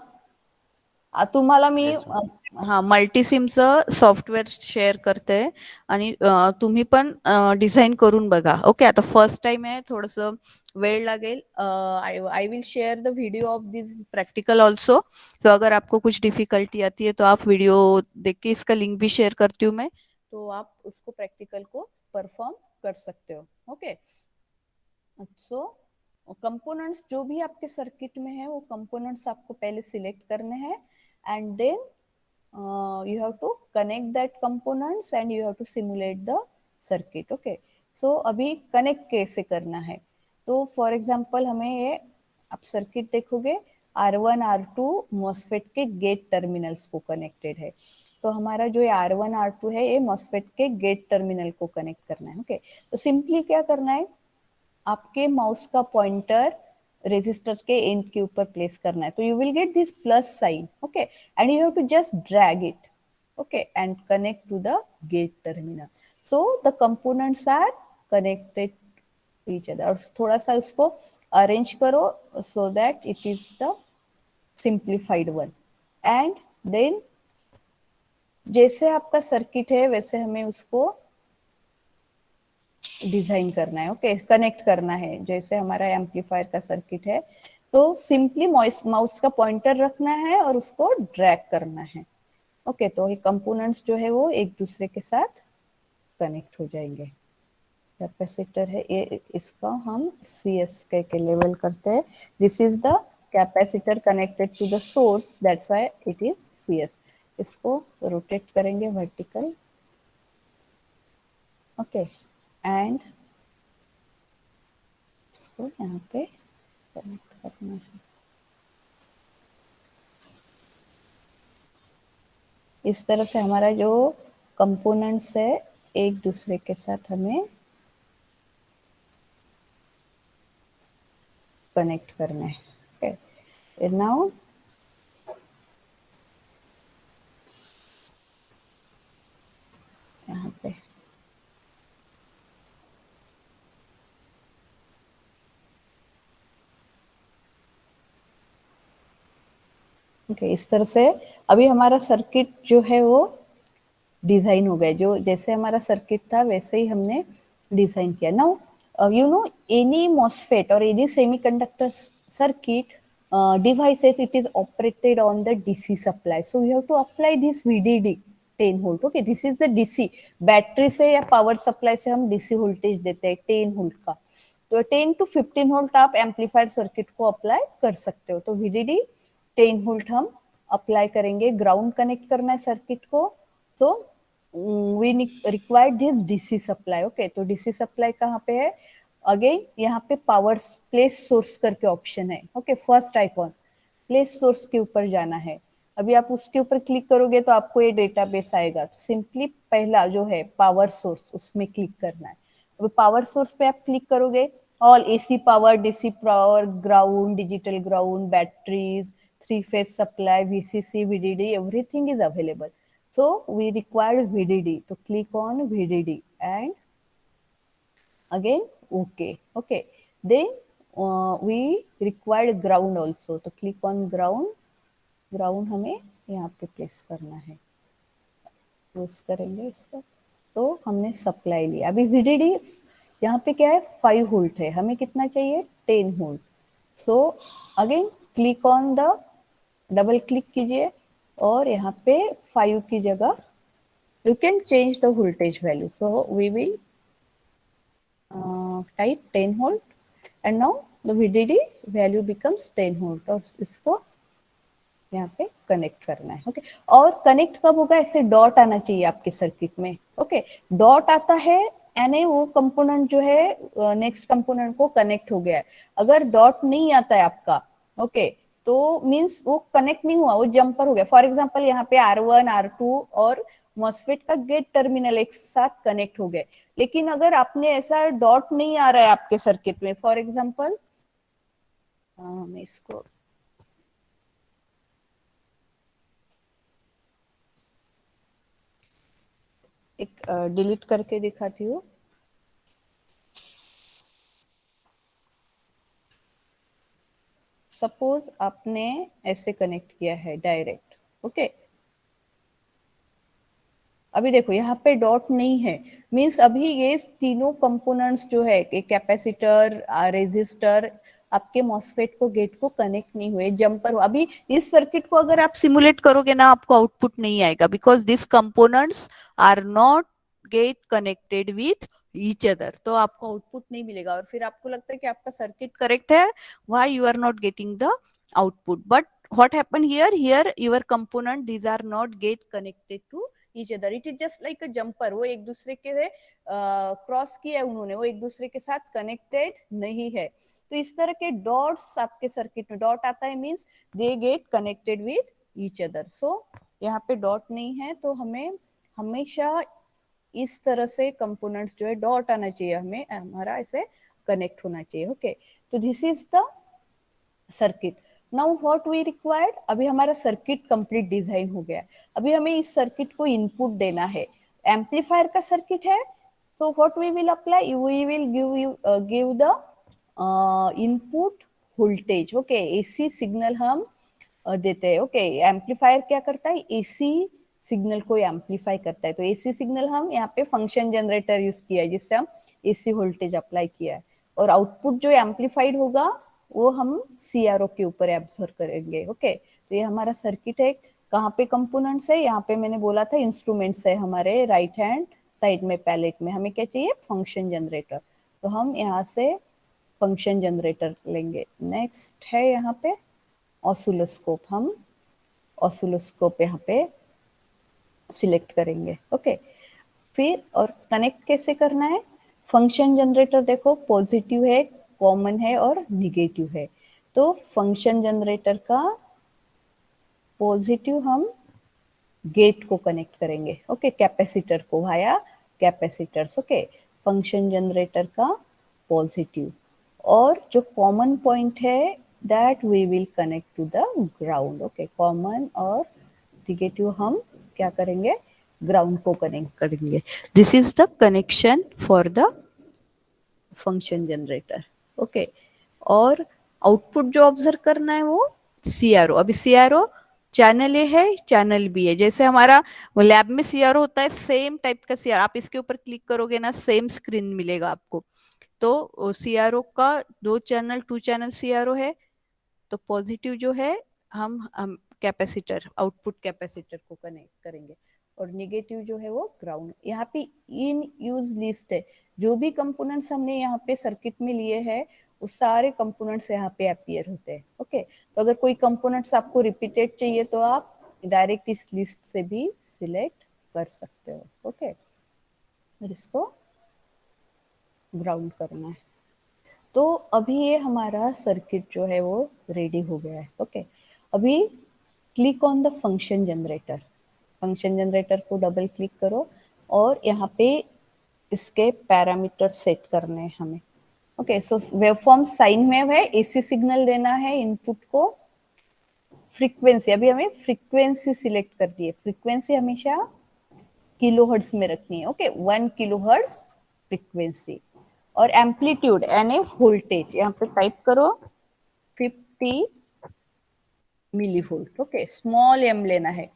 तुम्हाला मी Yes, ma'am. हा मल्टीसिमचं सॉफ्टवेअर शेअर करते आणि तुम्ही पण डिझाईन करून बघा, ओके। आता फर्स्ट टाइम आहे, थोडस वेळ लागेल। आई will share the video of this practical also, तो अगर आपको कुछ डिफिकल्टी आती है तो आप वीडियो देख के, इसका लिंक भी शेयर करती हूँ मैं, तो आप उसको प्रैक्टिकल को परफॉर्म कर सकते हो, ओके। सो कंपोनेंट्स जो भी आपके सर्किट में है वो कंपोनेंट्स आपको पहले सिलेक्ट करने हैं and then you have to connect that components and you have to simulate the circuit, okay। so अभी कनेक्ट कैसे करना है, तो फॉर एग्जांपल हमें ये, आप सर्किट देखोगे R1 R2 मॉसफेट के गेट टर्मिनल्स को कनेक्टेड है। तो हमारा जो R1 R2 है ये मॉसफेट के गेट टर्मिनल को कनेक्ट करना है, ओके। तो सिंपली क्या करना है, आपके माउस का पॉइंटर रेजिस्टर के एंड के ऊपर प्लेस करना है, तो you will get this plus sign, okay, and you have to just drag it, okay, and connect to the gate terminal. So the components are connected to each other. और थोड़ा सा उसको arrange करो so that it is the simplified one and then जैसे आपका circuit है वैसे हमें उसको डिजाइन करना है, ओके, कनेक्ट करना है। जैसे हमारा एम्पलीफायर का सर्किट है तो सिंपली माउस का पॉइंटर रखना है और उसको ड्रैग करना है, ओके। तो ये कंपोनेंट्स जो है वो एक दूसरे के साथ कनेक्ट हो जाएंगे। कैपेसिटर है ये, इसका हम CS के लेवल करते हैं। This is the capacitor connected to the source, that's why it is CS। इसको रोटेट करेंगे वर्टिकल, ओके, एंड इसको यहाँ पे कनेक्ट करना है। इस तरह से हमारा जो कंपोनेंट्स है एक दूसरे के साथ हमें कनेक्ट करना है, ओके। नाउ यहाँ पे ओके, इस तरह से अभी हमारा सर्किट जो है वो डिजाइन हो गया। जो जैसे हमारा सर्किट था वैसे ही हमने डिजाइन किया। Now you know any MOSFET or any semiconductor circuit devices, it is operated on the DC supply, so you have to apply this VDD 10 volt, okay। this is the DC, battery से या power supply से हम DC voltage देते हैं 10 volt का। तो 10 to 15 volt आप amplifier circuit को अप्लाई कर सकते हो। तो VDD 10 वोल्ट हम अप्लाई करेंगे, ग्राउंड कनेक्ट करना है सर्किट को। So we required this DC supply, okay. तो DC सप्लाई कहाँ पे है? अगेन यहाँ पे पावर प्लेस सोर्स करके ऑप्शन है, ओके। फर्स्ट आइकॉन प्लेस सोर्स के ऊपर जाना है। अभी आप उसके ऊपर क्लिक करोगे तो आपको ये डेटाबेस आएगा। तो सिंपली पहला जो है पावर सोर्स, उसमें क्लिक करना है। अभी पावर सोर्स पे आप क्लिक करोगे, all AC power, DC power, ground, digital ground, batteries, 3 phase supply, VCC, VDD, everything is available. So we require VDD. So click on VDD and again okay. Then we require ground also. तो click on ground. Ground हमें यहाँ पे place करना है। Use करेंगे इसका। तो हमने सप्लाई लिया। अभी VDD यहाँ पे क्या है? 5 वोल्ट है, हमें कितना चाहिए? 10 volt. So again click on the, double click कीजिए और यहाँ पे 5 की जगह you can change the voltage value. So we will type 10 volt and now the VDD value becomes 10 volt और इसको यहाँ पे कनेक्ट करना है, ओके। और कनेक्ट कब होगा? ऐसे डॉट आना चाहिए आपके सर्किट में, ओके। डॉट आता है यानी वो कंपोनेंट जो है नेक्स्ट कंपोनेंट को कनेक्ट हो गया है। अगर डॉट नहीं आता है आपका, ओके, तो मींस वो कनेक्ट नहीं हुआ, वो जंपर हो गया। फॉर एग्जांपल यहाँ पे R1, R2 और मॉसफेट का गेट टर्मिनल एक साथ कनेक्ट हो गए। लेकिन अगर आपने ऐसा डॉट नहीं आ रहा है आपके सर्किट में, फॉर एग्जांपल मैं इसको एक डिलीट करके दिखाती हूँ। सपोज आपने ऐसे कनेक्ट किया है डायरेक्ट, ओके। अभी देखो यहाँ पे डॉट नहीं है, मींस अभी ये तीनों कंपोनेंट्स जो है कैपेसिटर, रेजिस्टर, आपके मॉसफेट को गेट को कनेक्ट नहीं हुए, जंपर हो। अभी इस सर्किट को अगर आप सिमुलेट करोगे ना, आपको आउटपुट नहीं आएगा because this components are not get connected with each other. तो आपको आउटपुट नहीं मिलेगा और फिर आपको लगता है कि आपका सर्किट करेक्ट है, why you are not getting the output. But what happened here your component, these are not get connected to each other, it is just like a jumper। वो एक दूसरे के क्रॉस किया है उन्होंने, वो एक दूसरे के साथ कनेक्टेड नहीं है। तो इस तरह के डॉट्स आपके सर्किट में डॉट आता है means they get connected with each other. So यहाँ पे डॉट नहीं है तो हमें हमेशा इस तरह से कंपोनेंट्स जो है डॉट आना चाहिए, हमें हमारा ऐसे कनेक्ट होना चाहिए, ओके। तो this is the circuit. Now what we required, अभी हमारा सर्किट कंप्लीट डिजाइन हो गया। अभी हमें इस सर्किट को इनपुट देना है। एम्पलीफायर का सर्किट है, so what we will apply, we will give the input voltage, okay। AC signal हम देते हैं। ओके, एम्पलीफायर क्या करता है, एसी सिग्नल को एम्पलीफाई करता है। तो एसी सिग्नल हम यहाँ पे फंक्शन जनरेटर यूज किया है जिससे हम एसी वोल्टेज अप्लाई किया है, और आउटपुट जो एम्पलीफाइड होगा वो हम सीआरओ के ऊपर एब्जॉर्ब करेंगे। ओके, तो ये हमारा सर्किट है। कहाँ पे कंपोनेंट्स है, यहाँ पे मैंने बोला था इंस्ट्रूमेंट्स है हमारे राइट हैंड साइड में पैलेट में। हमें क्या चाहिए, फंक्शन जनरेटर। तो हम यहाँ से फंक्शन जनरेटर लेंगे। नेक्स्ट है यहाँ पे ऑसिलोस्कोप। हम ऑसिलोस्कोप यहाँ पे सिलेक्ट करेंगे। ओके, फिर और कनेक्ट कैसे करना है, फंक्शन जनरेटर देखो पॉजिटिव है, कॉमन है और निगेटिव है। तो फंक्शन जनरेटर का पॉजिटिव हम गेट को कनेक्ट करेंगे। ओके, कैपेसिटर को via capacitors. Okay, function generator का पॉजिटिव, और जो कॉमन पॉइंट है that we will connect to the ground. Okay, common और निगेटिव हम क्या करेंगे, ग्राउंड को कनेक्ट करेंगे। This is the connection for the function generator. Okay, और आउटपुट जो ऑब्जर्व करना है वो सीआरओ। अभी सीआरओ चैनल ए है, चैनल बी है। जैसे हमारा लैब में सीआरओ होता है, सेम टाइप का सीआर, आप इसके ऊपर क्लिक करोगे ना सेम स्क्रीन मिलेगा आपको। तो सीआरओ का दो चैनल, टू चैनल सीआरओ है। तो पॉजिटिव जो है हम कैपेसिटर, आउटपुट कैपेसिटर को कनेक्ट करेंगे, और निगेटिव जो है वो ग्राउंड। यहाँ पे इन यूज लिस्ट है, जो भी कंपोनेंट्स हमने यहाँ पे सर्किट में लिए हैं वो सारे कंपोनेंट्स यहाँ पे अपीयर होते हैं। ओके, तो अगर कोई कंपोनेंट्स आपको रिपीटेड चाहिए तो आप डायरेक्ट इस लिस्ट से भी सिलेक्ट कर सकते हो। ओके, फिर इसको ग्राउंड करना है। तो अभी ये हमारा सर्किट जो है वो रेडी हो गया है। ओके, अभी click on the function generator. Function generator को डबल क्लिक करो और यहाँ पे इसके पैरामीटर सेट करने हैं हमें। ओके, सो वेवफॉर्म साइन वेव है, एसी सिग्नल देना है इनपुट को। फ्रीक्वेंसी, अभी हमें फ्रीक्वेंसी सिलेक्ट करनी है। फ्रीक्वेंसी हमेशा किलोहर्ट्ज में रखनी है। Okay, 1 kilohertz frequency. और एम्पलीट्यूड यानी वोल्टेज यहाँ पे टाइप करो 50 milli volt. Okay, small M लेना है,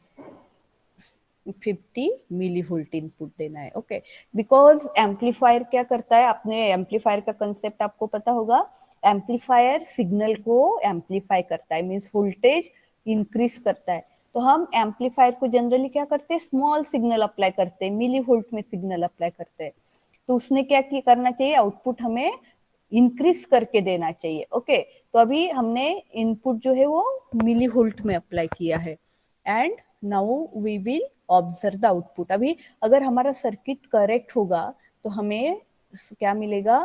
50 मिली वोल्ट इनपुट देना है। ओके, बिकॉज एम्पलीफायर क्या करता है, अपने एम्पलीफायर का कंसेप्ट आपको पता होगा। एम्पलीफायर सिग्नल को एम्पलीफाई करता है, मींस वोल्टेज इंक्रीज करता है। तो हम एम्पलीफायर को जनरली क्या करते हैं, स्मॉल सिग्नल अप्लाई करते हैं, मिली वोल्ट में सिग्नल अप्लाई करते हैं। तो उसने क्या करना चाहिए, आउटपुट हमें इंक्रीज करके देना चाहिए। ओके, तो अभी हमने इनपुट जो है वो मिली वोल्ट में अप्लाई किया है, and now we will observe the output. अभी अगर हमारा सर्किट करेक्ट होगा तो हमें क्या मिलेगा,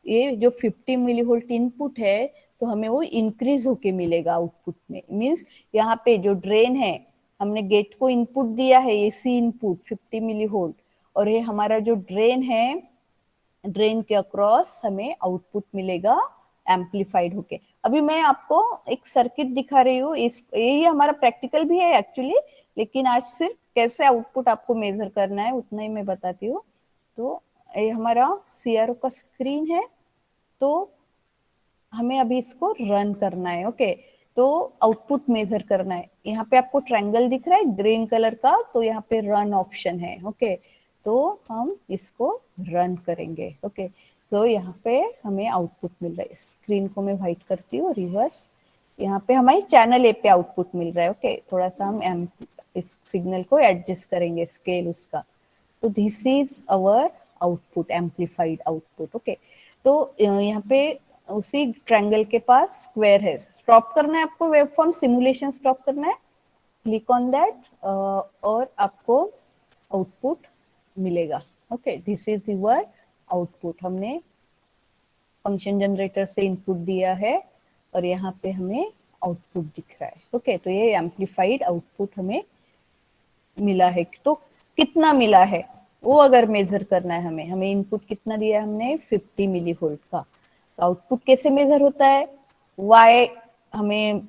ये जो 50 मिली वोल्ट इनपुट है तो हमें वो इंक्रीज होके मिलेगा आउटपुट में। मींस यहाँ पे जो ड्रेन है, हमने गेट को इनपुट दिया है एसी इनपुट 50 मिली वोल्ट, और ये हमारा जो ड्रेन है, ड्रेन के अक्रॉस हमें आउटपुट मिलेगा एम्पलीफाइड होके। अभी मैं आपको एक सर्किट दिखा रही हूँ, इस यही हमारा प्रैक्टिकल भी है एक्चुअली, लेकिन आज सिर्फ कैसे आउटपुट आपको मेजर करना है उतना ही मैं बताती हूँ। तो ये हमारा सीआरओ का स्क्रीन है, तो हमें अभी इसको रन करना है। ओके, तो आउटपुट मेजर करना है। यहाँ पे आपको ट्रायंगल दिख रहा है ग्रीन कलर का, तो यहाँ पे रन ऑप्शन है। ओके, तो हम इसको रन करेंगे। ओके, तो यहाँ पे हमें आउटपुट मिल रहा है। स्क्रीन को मैं व्हाइट करती हूँ, रिवर्स। यहाँ पे हमारी चैनल ए पे आउटपुट मिल रहा है। ओके, थोड़ा सा हम इस सिग्नल को एडजस्ट करेंगे, स्केल उसका। तो this is our output, amplified output. Okay, तो यहाँ पे उसी ट्रायंगल के पास स्क्वायर है। स्टॉप करना है आपको, वेवफॉर्म सिमुलेशन स्टॉप करना है, क्लिक ऑन दैट, और आपको आउटपुट मिलेगा। Okay, this is your output. हमने फंक्शन जनरेटर से इनपुट दिया है और यहाँ पे हमें आउटपुट दिख रहा है। ओके, तो ये एम्पलीफाइड आउटपुट हमें मिला है। तो कितना मिला है वो अगर मेजर करना है हमें, हमें इनपुट कितना दिया है हमने, 50 मिली वोल्ट का। तो आउटपुट कैसे मेजर होता है, वाई हमें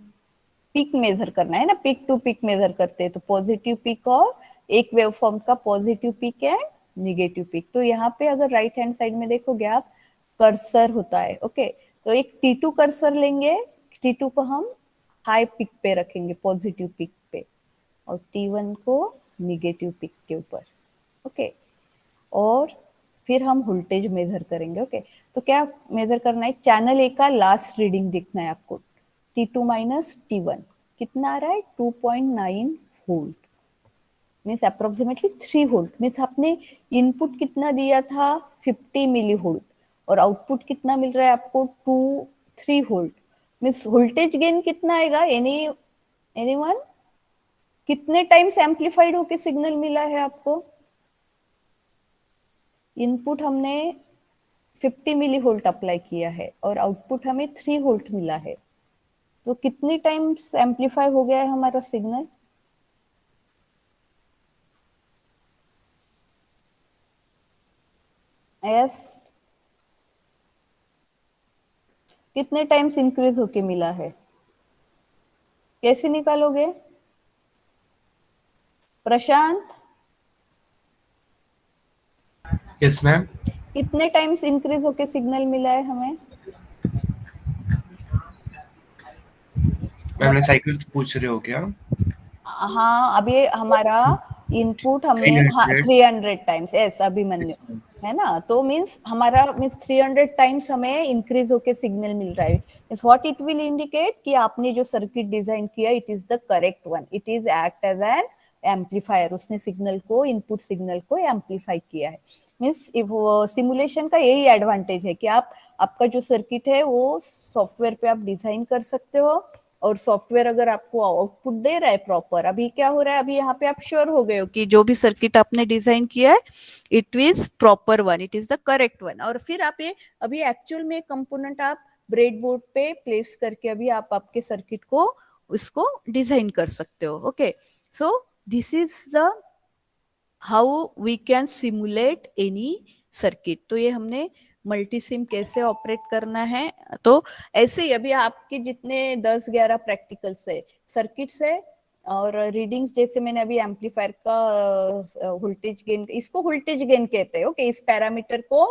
पीक मेजर करना है ना, पीक टू पीक मेजर करते हैं। तो पॉजिटिव पीक और एक वेवफॉर्म का पॉजिटिव पीक है, निगेटिव पीक। तो यहाँ पे अगर राइट हैंड साइड में देखोगे आप, कर्सर होता है। ओके, तो एक T2 कर्सर लेंगे, T2 को हम हाई पिक पे रखेंगे, पॉजिटिव पिक पे, और T1 को निगेटिव पिक के ऊपर। ओके, और फिर हम वोल्टेज मेजर करेंगे। ओके, तो क्या मेजर करना है, चैनल ए का लास्ट रीडिंग देखना है आपको, T2 माइनस T1 कितना आ रहा है, 2.9 volt, means approximately 3 volt. Means आपने इनपुट कितना दिया था, 50 मिली वोल्ट, और आउटपुट कितना मिल रहा है आपको, 3 वोल्ट। मीन्स वोल्टेज गेन कितना आएगा, एनीवन, कितने टाइम्स एम्पलीफाइड होके सिग्नल मिला है आपको, इनपुट हमने 50 मिली वोल्ट अप्लाई किया है और आउटपुट हमें 3 वोल्ट मिला है, तो कितनी टाइम्स एम्पलीफाई हो गया है हमारा सिग्नल, यस, कितने टाइम्स इंक्रीज होके मिला है, कैसे निकालोगे प्रशांत, यस मैम। कितने टाइम्स इंक्रीज होके सिग्नल मिला है हमें, मैम ने साइकिल्स पूछ रहे हो क्या? हाँ, अभी हमारा इनपुट हमने, हाँ 300। 300 टाइम्स, यस अभिमन्यु, है ना, तो मीन्स हमारा मीन्स 300 टाइम्स हमें इंक्रीज होके सिग्नल मिल रहा है। Means what it will indicate कि आपने जो सर्किट डिजाइन किया it is the correct one, it is act as an amplifier, उसने सिग्नल को, इनपुट सिग्नल को एम्पलीफाई किया है। मीन्स सिमुलेशन का यही एडवांटेज है कि आपका जो सर्किट है वो सॉफ्टवेयर पे आप डिजाइन कर सकते हो, और सॉफ्टवेयर अगर आपको आउटपुट दे रहा है प्रॉपर, अभी क्या हो रहा है, अभी यहाँ पे आप श्योर हो गए हो कि जो भी सर्किट आपने डिजाइन किया है it is proper one, it is the correct one, और फिर आप ये अभी एक्चुअल में कंपोनेंट आप ब्रेड बोर्ड पे प्लेस करके अभी आप आपके सर्किट को उसको डिजाइन कर सकते हो। Okay, so this is the how we can simulate any circuit. तो ये हमने मल्टीसिम कैसे ऑपरेट करना है, तो ऐसे ही अभी आपके जितने 10-11 प्रैक्टिकल्स है, सर्किट्स है, और रीडिंग्स, जैसे मैंने अभी एम्पलीफायर का वोल्टेज गेन, इसको वोल्टेज गेन कहते हैं। ओके, इस पैरामीटर को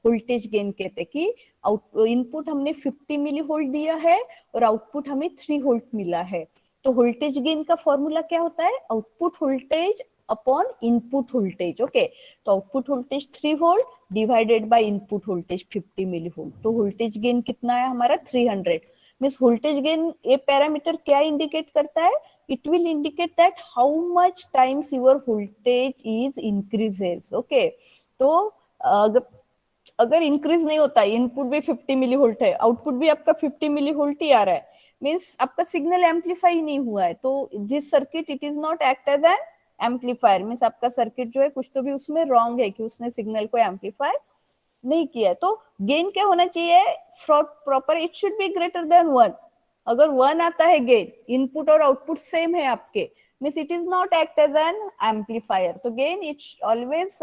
वोल्टेज गेन कहते हैं कि इनपुट हमने 50 मिली वोल्ट दिया है और आउटपुट हमें 3 वोल्ट मिला है, तो वोल्टेज गेन का फॉर्मूला क्या होता है, output voltage upon input voltage. Okay, तो output voltage 3 volt divided by input voltage 50 milli volt, तो वोल्टेज गेन कितना है हमारा 300। मींस वोल्टेज गेन ये पैरामीटर क्या इंडिकेट करता है, it will indicate that how much times your voltage is increases. Okay, तो अगर इंक्रीज नहीं होता, इनपुट भी 50 मिली वोल्ट है, आउटपुट भी आपका 50 मिली वोल्ट ही आ रहा है, मींस आपका सिग्नल एम्पलीफाई नहीं हुआ है, तो this circuit it is not act as an amplifier, means आपका सर्किट जो है कुछ तो भी उसमें रॉन्ग है कि उसने सिग्नल को एम्पलीफाई नहीं किया। तो गेन क्या होना चाहिए, proper it should be greater than 1। अगर 1 आता है गेन, इनपुट और आउटपुट सेम है आपके, means it is not act as an amplifier. तो gain it always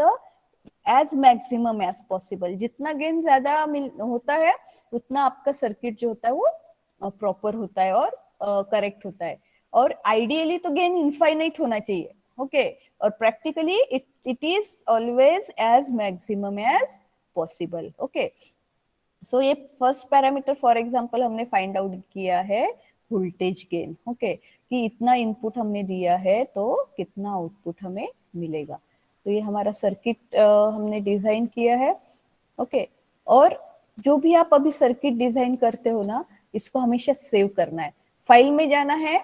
as maximum as possible, जितना गेन ज्यादा होता है उतना आपका सर्किट जो होता है वो प्रॉपर होता है और करेक्ट होता है, और आइडियली तो गेन इनफाइनाइट होना चाहिए। ओके, और practically it is always as maximum as possible. Okay, so ये फर्स्ट पैरामीटर फॉर एग्जांपल हमने फाइंड आउट किया है वोल्टेज गेन। ओके, कि इतना इनपुट हमने दिया है तो कितना आउटपुट हमें मिलेगा, तो ये हमारा सर्किट हमने डिजाइन किया है। ओके, और जो भी आप अभी सर्किट डिजाइन करते हो ना, इसको हमेशा सेव करना है, फाइल में जाना है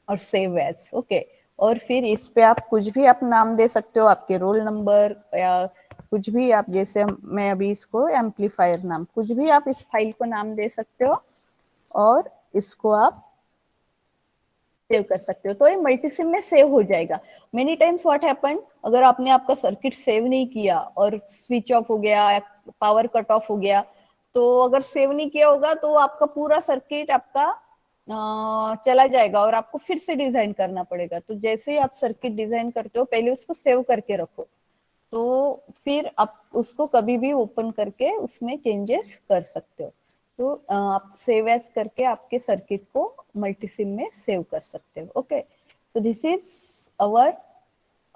और सेव एज। ओके, और फिर इस पे आप कुछ भी आप नाम दे सकते हो, आपके रोल नंबर या कुछ भी आप, जैसे मैं अभी इसको एम्पलीफायर नाम, कुछ भी आप इस फाइल को नाम दे सकते हो और इसको आप सेव कर सकते हो, तो ये मल्टीसिम में सेव हो जाएगा। मेनी टाइम्स व्हाट हैपन, अगर आपने आपका सर्किट सेव नहीं किया और स्विच ऑफ हो गया, पावर कट ऑफ हो गया, तो अगर सेव नहीं किया होगा तो आपका पूरा सर्किट आपका चला जाएगा और आपको फिर से डिजाइन करना पड़ेगा। तो जैसे ही आप सर्किट डिजाइन करते हो पहले उसको सेव करके रखो, तो फिर आप उसको कभी भी ओपन करके उसमें चेंजेस कर सकते हो। तो आप सेव एज करके आपके सर्किट को मल्टीसिम में सेव कर सकते हो। Okay, so this is our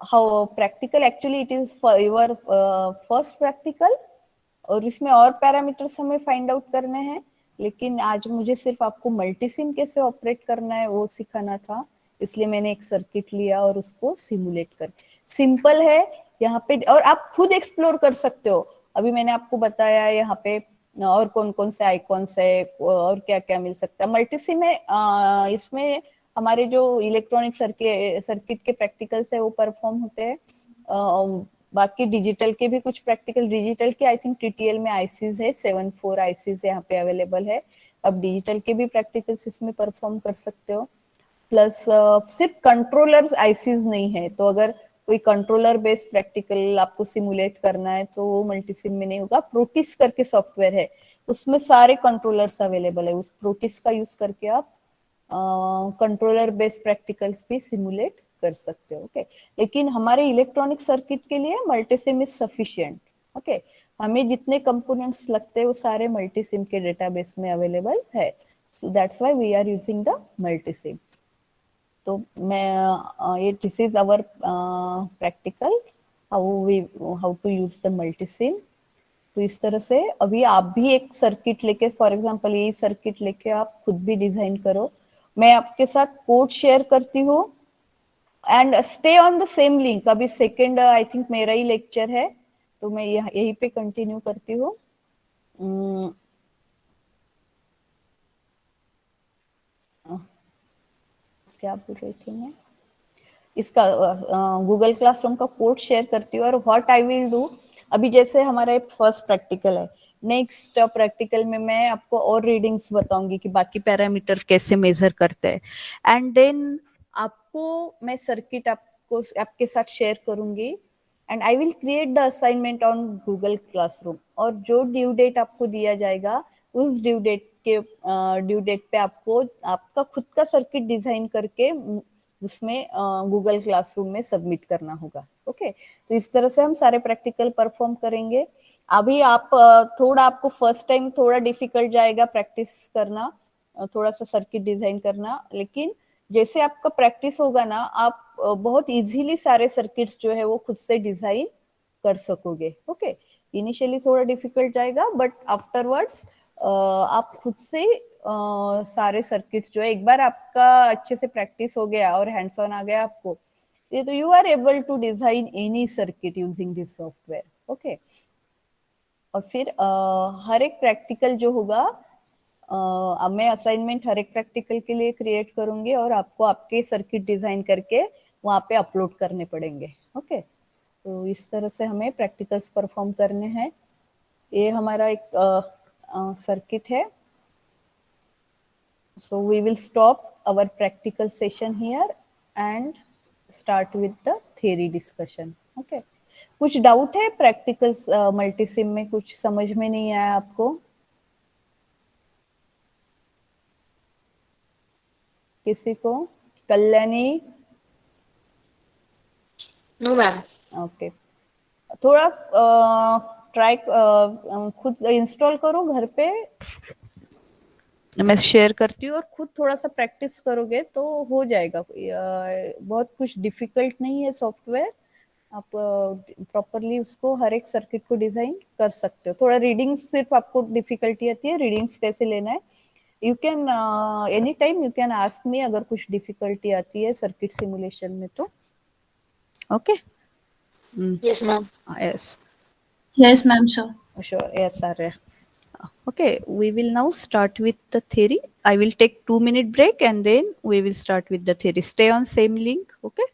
how practical, actually it is for your first practical, और इसमें और पैरामीटर्स हमें फाइंड आउट करने हैं। लेकिन आज मुझे सिर्फ आपको मल्टीसिम कैसे ऑपरेट करना है वो सिखाना था, इसलिए मैंने एक सर्किट लिया और उसको सिमुलेट कर, सिंपल है यहाँ पे, और आप खुद एक्सप्लोर कर सकते हो। अभी मैंने आपको बताया यहाँ पे और कौन कौन से आइकॉन्स है और क्या क्या मिल सकता है मल्टीसिम में। इसमें हमारे जो इलेक्ट्रॉनिक सर्किट के प्रैक्टिकल्स है वो परफॉर्म होते हैं। बाकी डिजिटल के भी कुछ प्रैक्टिकल, डिजिटल के आई थिंक टीटीएल में आईसीज है, 7 4 आईसीज यहाँ पे अवेलेबल है। अब डिजिटल के भी प्रैक्टिकल्स इसमें परफॉर्म कर सकते हो। प्लस सिर्फ कंट्रोलर्स आईसीज नहीं है, तो अगर कोई कंट्रोलर बेस्ड प्रैक्टिकल आपको सिमुलेट करना है तो वो मल्टीसिम में नहीं होगा। प्रोटिस करके सॉफ्टवेयर है, उसमें सारे कंट्रोलर्स अवेलेबल है, उस प्रोटिस का यूज करके आप कंट्रोलर बेस्ड प्रैक्टिकल्स भी सिमुलेट कर सकते हो। ओके, लेकिन हमारे इलेक्ट्रॉनिक सर्किट के लिए मल्टीसिम इज सफिशिएंट। ओके, हमें जितने कंपोनेंट्स लगते हैं वो सारे मल्टीसिम के डेटाबेस में अवेलेबल है, so that's why we are using the Multisim. तो मैं ये this is our practical how to use the Multisim. तो इस तरह से अभी आप भी एक सर्किट लेके, फॉर एग्जांपल ये सर्किट लेके आप खुद भी डिजाइन करो। मैं आपके साथ कोड शेयर करती हूँ and stay on the same link. अभी सेकेंड आई थिंक मेरा ही लेक्चर है, तो मैं यहीं पे कंटिन्यू करती हूँ। क्या बोल रही थी मैं, इसका गूगल क्लासरूम का कोड शेयर करती हूँ। और व्हाट आई विल डू, अभी जैसे हमारा फर्स्ट प्रैक्टिकल है, नेक्स्ट प्रैक्टिकल में मैं आपको और रीडिंग्स बताऊंगी कि बाकी पैरामीटर कैसे मेजर करते हैं। एंड देन आपको मैं सर्किट आपको आपके साथ शेयर करूंगी and I will create the assignment on Google classroom. और जो ड्यू डेट आपको दिया जाएगा उस ड्यू डेट पे आपको आपका खुद का सर्किट डिजाइन करके उसमें गूगल क्लासरूम में सबमिट करना होगा। ओके, तो इस तरह से हम सारे प्रैक्टिकल परफॉर्म करेंगे। अभी आप थोड़ा, आपको फर्स्ट टाइम थोड़ा डिफिकल्ट जाएगा प्रैक्टिस करना, थोड़ा सा सर्किट डिजाइन करना, लेकिन जैसे आपका प्रैक्टिस होगा ना, आप बहुत इजीली सारे सर्किट्स जो है वो खुद से डिजाइन कर सकोगे। ओके, इनिशियली थोड़ा डिफिकल्ट जाएगा बट आफ्टरवर्ड्स आप खुद से सारे सर्किट्स जो है, एक बार आपका अच्छे से प्रैक्टिस हो गया और हैंड्स ऑन आ गया आपको, ये तो you are able to design any circuit using this software. Okay, और फिर हर एक प्रैक्टिकल जो होगा, अब मैं असाइनमेंट हर एक प्रैक्टिकल के लिए क्रिएट करूंगी और आपको आपके सर्किट डिजाइन करके वहां पे अपलोड करने पड़ेंगे। ओके, तो इस तरह से हमें प्रैक्टिकल्स परफॉर्म करने हैं। ये हमारा एक सर्किट है। So we will stop our practical session here and start with the theory discussion. Okay. कुछ डाउट है प्रैक्टिकल्स मल्टीसिम में, कुछ समझ में नहीं आया आपको? किसी को? कल्याणी? No, ma'am. ओके, थोड़ा ट्राई खुद इंस्टॉल करो घर पे, मैं शेयर करती हूँ, और खुद थोड़ा सा प्रैक्टिस करोगे तो हो जाएगा। बहुत कुछ डिफिकल्ट नहीं है सॉफ्टवेयर, आप प्रॉपरली उसको हर एक सर्किट को डिजाइन कर सकते हो। थोड़ा रीडिंग्स सिर्फ आपको डिफिकल्टी आती है, रीडिंग्स कैसे लेना है। You can any time you can ask me अगर कुछ डिफिकल्टी आती है सर्किट सिमुलेशन में तो। Okay, Yes, ma'am. Yes Yes, ma'am, sure. sure, yes Arya. Okay, we will now start with the theory. I will take 2 minute break and then we will start with the theory. Stay on same link. Okay.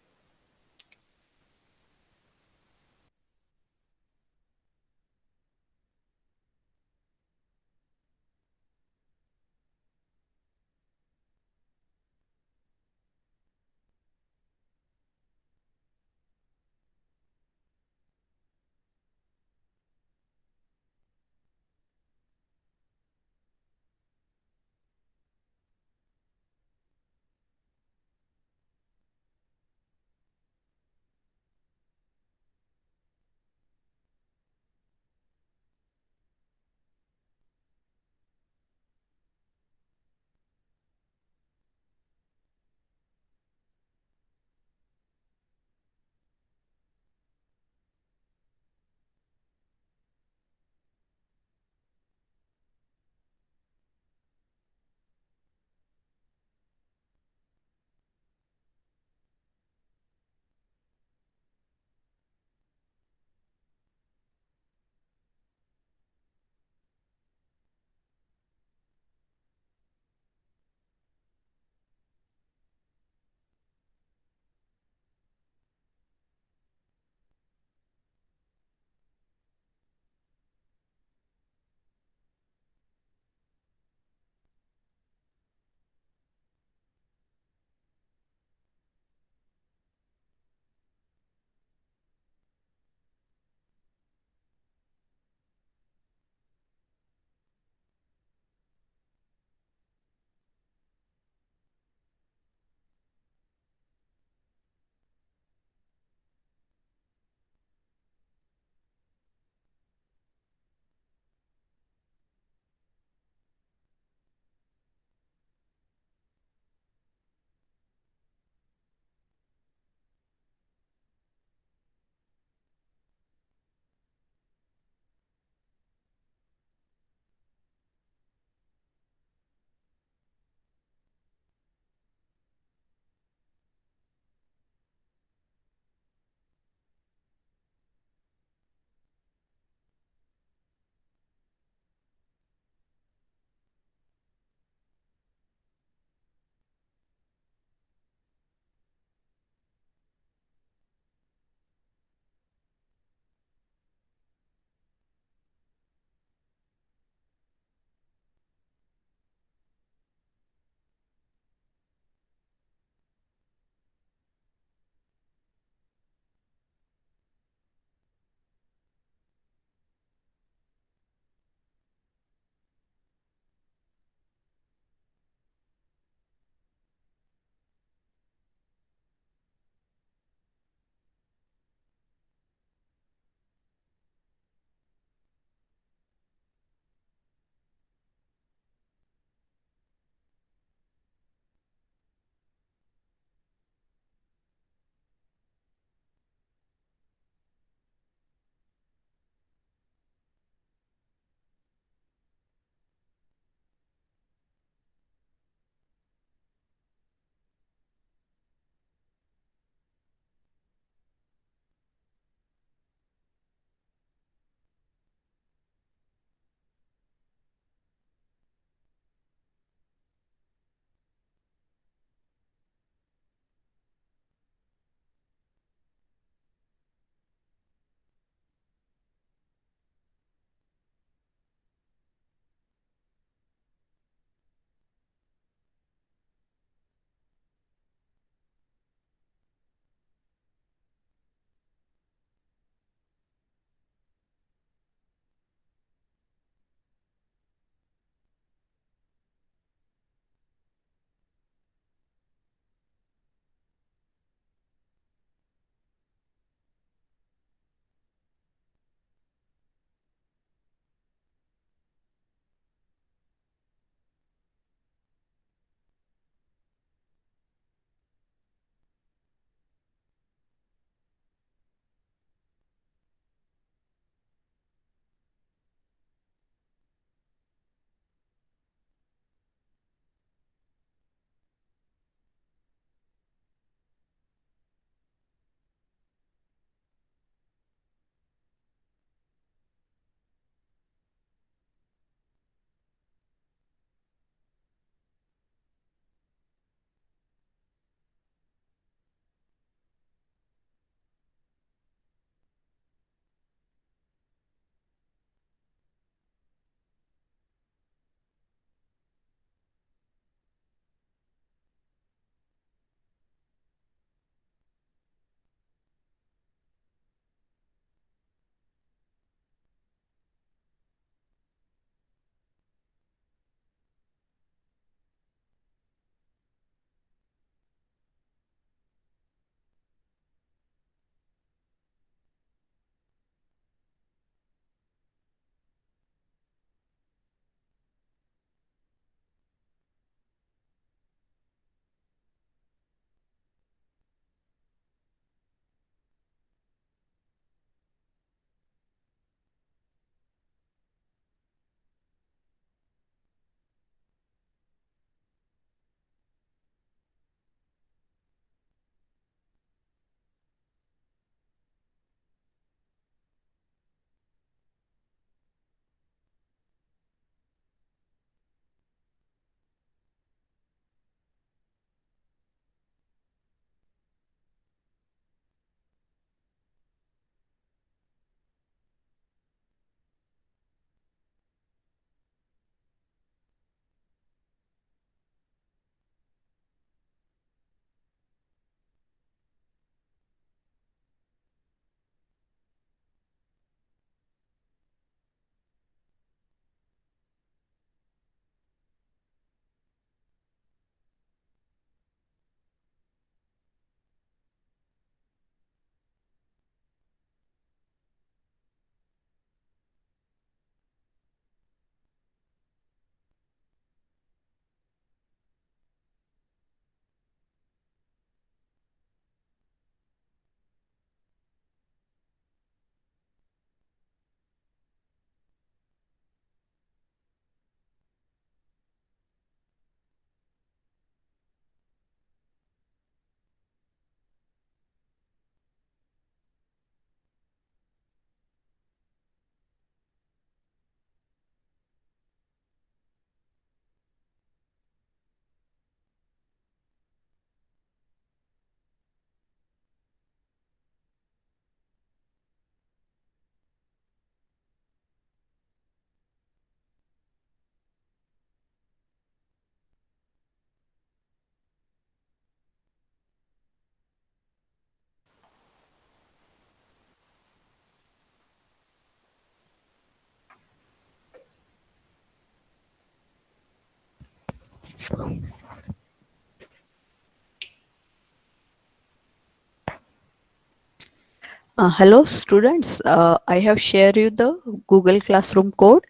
Hello students, I have shared you the Google Classroom code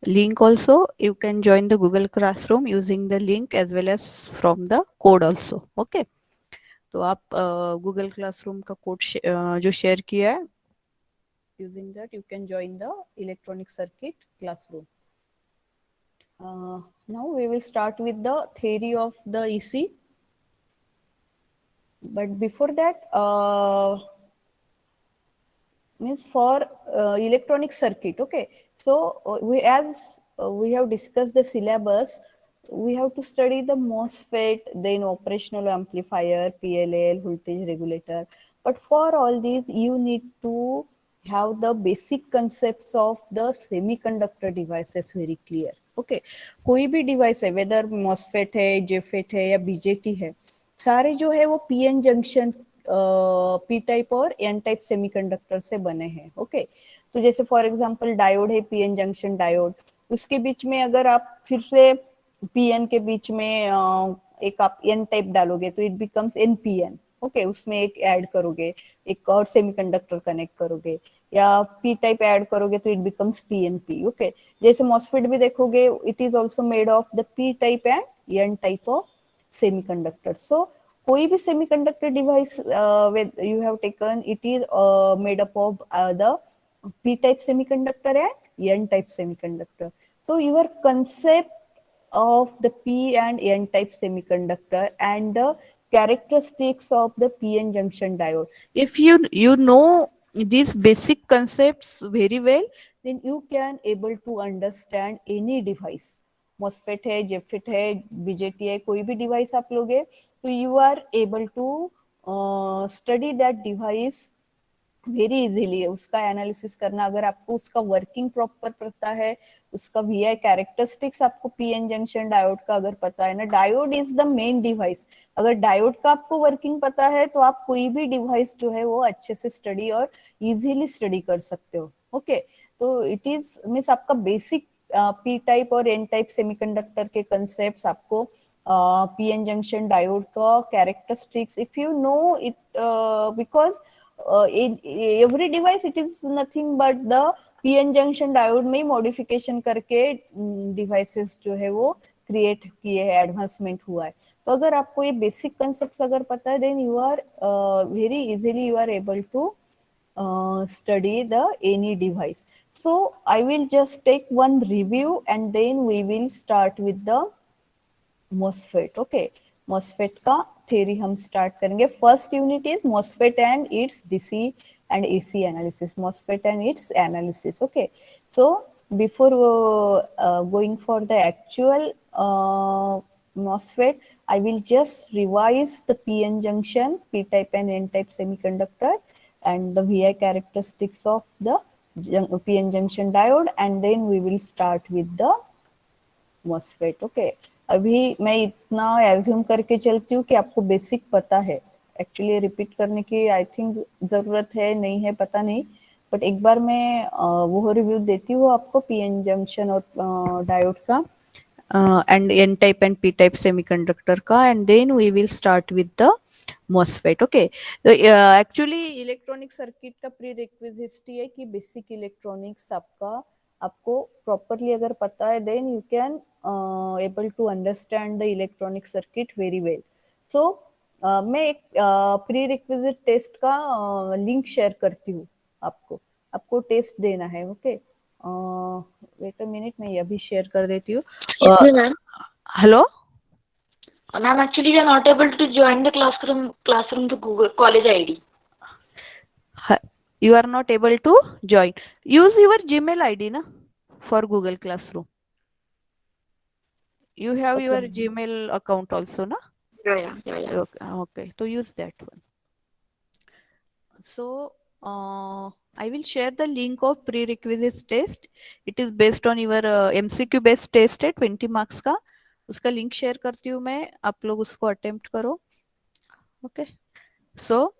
link. Also you can join the Google Classroom using the link as well as from the code also. Okay, तो आप Google Classroom का code जो share किया है, using that you can join the electronic circuit classroom. Now we will start with the theory of the EC, but before that means for electronic circuit. Okay, so we have discussed the syllabus, we have to study the MOSFET, then operational amplifier, PLL, voltage regulator. But for all these you need to have the basic concepts of the semiconductor devices very clear. Okay, कोई भी device है, weather MOSFET है, JFET है या BJT है, सारे जो है वो पीएन जंक्शन पी टाइप और एन टाइप सेमीकंडक्टर से बने हैं. ओके, तो जैसे फॉर एग्जांपल डायोड है, पीएन जंक्शन डायोड, उसके बीच में अगर आप फिर से पीएन के बीच में एक आप एन टाइप डालोगे तो इट बिकम्स एनपीएन. ओके, उसमें एक ऐड करोगे, एक और सेमीकंडक्टर कनेक्ट करोगे, या पी टाइप ऐड करोगे तो इट बिकम्स पीएनपी. ओके, जैसे मॉसफेट भी देखोगे, it is also made of the P type and N type of semiconductor. So कोई भी semiconductor device you have taken, it is made up of the p type semiconductor and n type semiconductor. So your concept of the p and n type semiconductor and the characteristics of the pn junction diode, if you know these basic concepts very well, then you can able to understand any device. MOSFET है, JFET है, BJT है, कोई भी device आप लोगे तो you are able to study that device very easily. उसका analysis करना, अगर आपको उसका वर्किंग प्रॉपर पता है, उसका वीआई कैरेक्टरिस्टिक्स आपको पीएन जंक्शन डायोड का अगर पता है ना, diode is the main device. अगर डायोड का आपको वर्किंग पता है तो आप कोई भी डिवाइस जो है वो अच्छे से स्टडी और इजीली स्टडी कर सकते हो. ओके, तो इट इज मीन्स आपका बेसिक पी टाइप और एन टाइप सेमीकंडक्टर के कंसेप्ट, आपको पीएन जंक्शन डायोड का characteristics, if you no it, because in every device it is nothing but the pn junction diode में modification करके devices जो है वो क्रिएट किए हैं, एडवांसमेंट हुआ है. तो अगर आपको ये बेसिक कंसेप्ट्स अगर पता है, then you are very easily you are able to study the any device. So I will just take one review and then we will start with the MOSFET. Okay, MOSFET का theory हम start करेंगे. First unit is MOSFET and its DC and AC analysis. MOSFET and its analysis. Okay, so before going for the actual MOSFET, I will just revise the PN junction, P-type and N-type semiconductor, and the VI characteristics of the PN junction diode, and then we will start with the MOSFET. Okay, अभी मैं इतना assume करके चलती हूँ कि आपको basic पता है. एक्चुअली रिपीट करने की आई थिंक जरूरत है, नहीं है पता नहीं, बट एक बार मैं वो रिव्यू देती हूँ आपको पीएन जंक्शन और डायोड का and N type and P type semiconductor का, and then we will start with the MOSFET. Okay, तो एक्चुअली इलेक्ट्रॉनिक सर्किट का प्री रिक्विजिट है कि बेसिक इलेक्ट्रॉनिक्स आपको प्रॉपरली अगर पता है, then you can able to understand the electronic circuit very well. So मैं एक प्री रिक्विजिट टेस्ट का लिंक शेयर करती हूँ आपको टेस्ट देना है. ओके, वेट अ मिनट, मैं अभी शेयर कर देती हूँ. Hello Ma'am, actually we are not able to join the classroom to Google college ID. You are not able to join. Use your Gmail ID na for Google Classroom. You have Okay. your Gmail account also na? Yeah. Okay, so use that one. So I will share the link of prerequisites test. It is based on your MCQ based test है 20 marks का. उसका link share करती हूँ मैं, आप लोग उसको attempt करो. Okay, so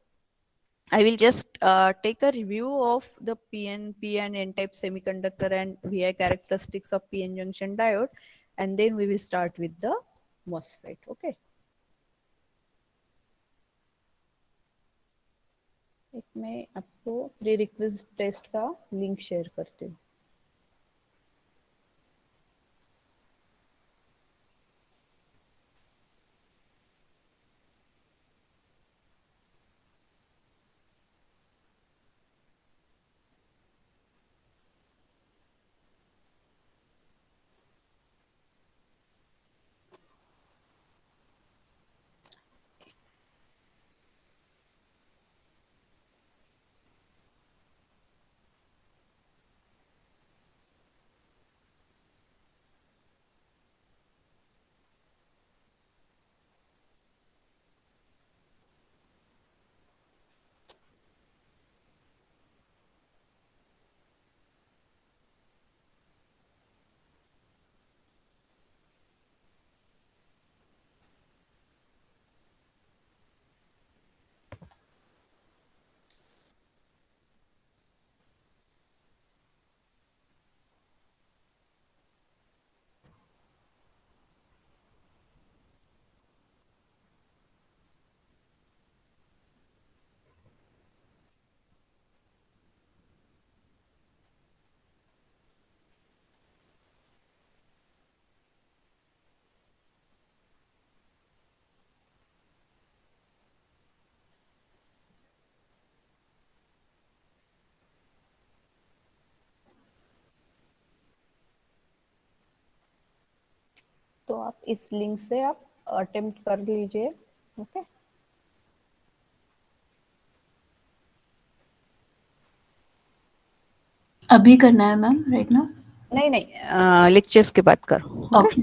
I will just take a review of the PN and N-type semiconductor and VI characteristics of PN junction diode, and then we will start with the MOSFET. Okay. एक मैं आपको pre requisite test का link share करती हूँ. तो आप इस link से आप अटेम्प्ट कर लीजिए. ओके. अभी करना है मैम राइट नाउ? नहीं नहीं, लेक्चर्स के बाद करो. Okay.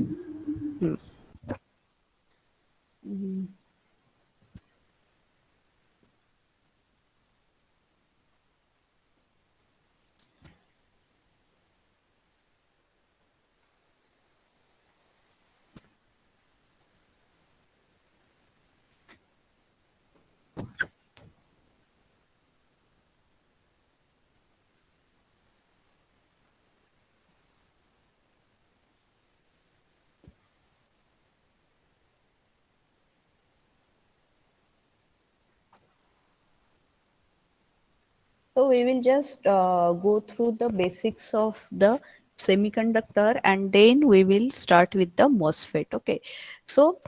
So we will just go through the basics of the semiconductor and then we will start with the MOSFET. Okay. So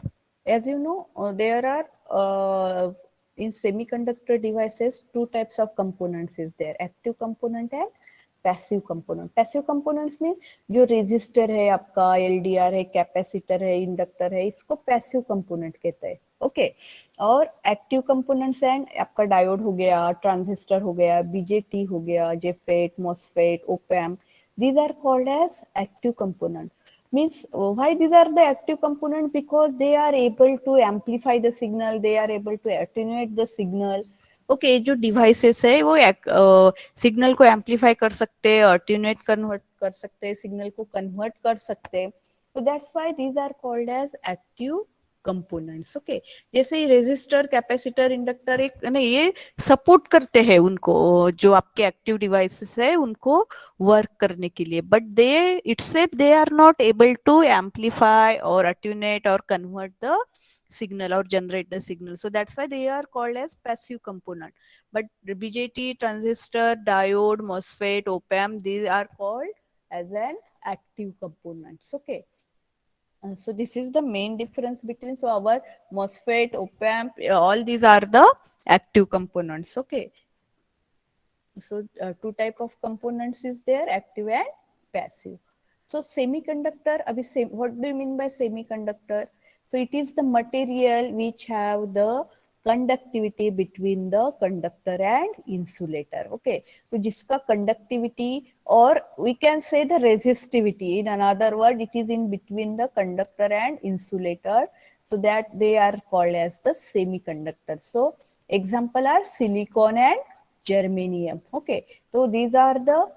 as you know, there are in semiconductor devices two types of components is there, active component and passive component. Passive components में जो resistor है आपका, LDR है, capacitor है, inductor है, इसको passive component कहते हैं. ओके. और एक्टिव कंपोनेंट्स एंड आपका डायोड हो गया, ट्रांजिस्टर हो गया, बीजेटी हो गया, JFET, MOSFET, op-amp, these are called as active component. Means why these are the active component? Because they are able to amplify the signal, they are able to attenuate the signal. Okay. जो devices है वो signal को amplify कर सकते हैं, attenuate convert कर सकते हैं, सिग्नल को कन्वर्ट कर सकते हैं. तो that's why these are called as active components. Okay. जैसे ही रेजिस्टर, कैपेसिटर, इंडक्टर एक नहीं, ये सपोर्ट करते हैं उनको, जो आपके एक्टिव डिवाइसेस है उनको वर्क करने के लिए, but they itself they are not able to amplify और अटेन्यूएट और convert the signal or generate the signal. So that's why they are called as passive component. But BJT, transistor, diode, MOSFET, op-amp, these are called as an active components. Okay. So this is the main difference between, so our MOSFET, op-amp, all these are the active components. Okay. So two type of components is there, active and passive. So semiconductor, what do you mean by semiconductor? So it is the material which have the conductivity between the conductor and insulator. Okay. So jiska conductivity, or we can say the resistivity, in another word, it is in between the conductor and insulator. So that they are called as the semiconductor. So example are silicon and germanium. Okay. So these are the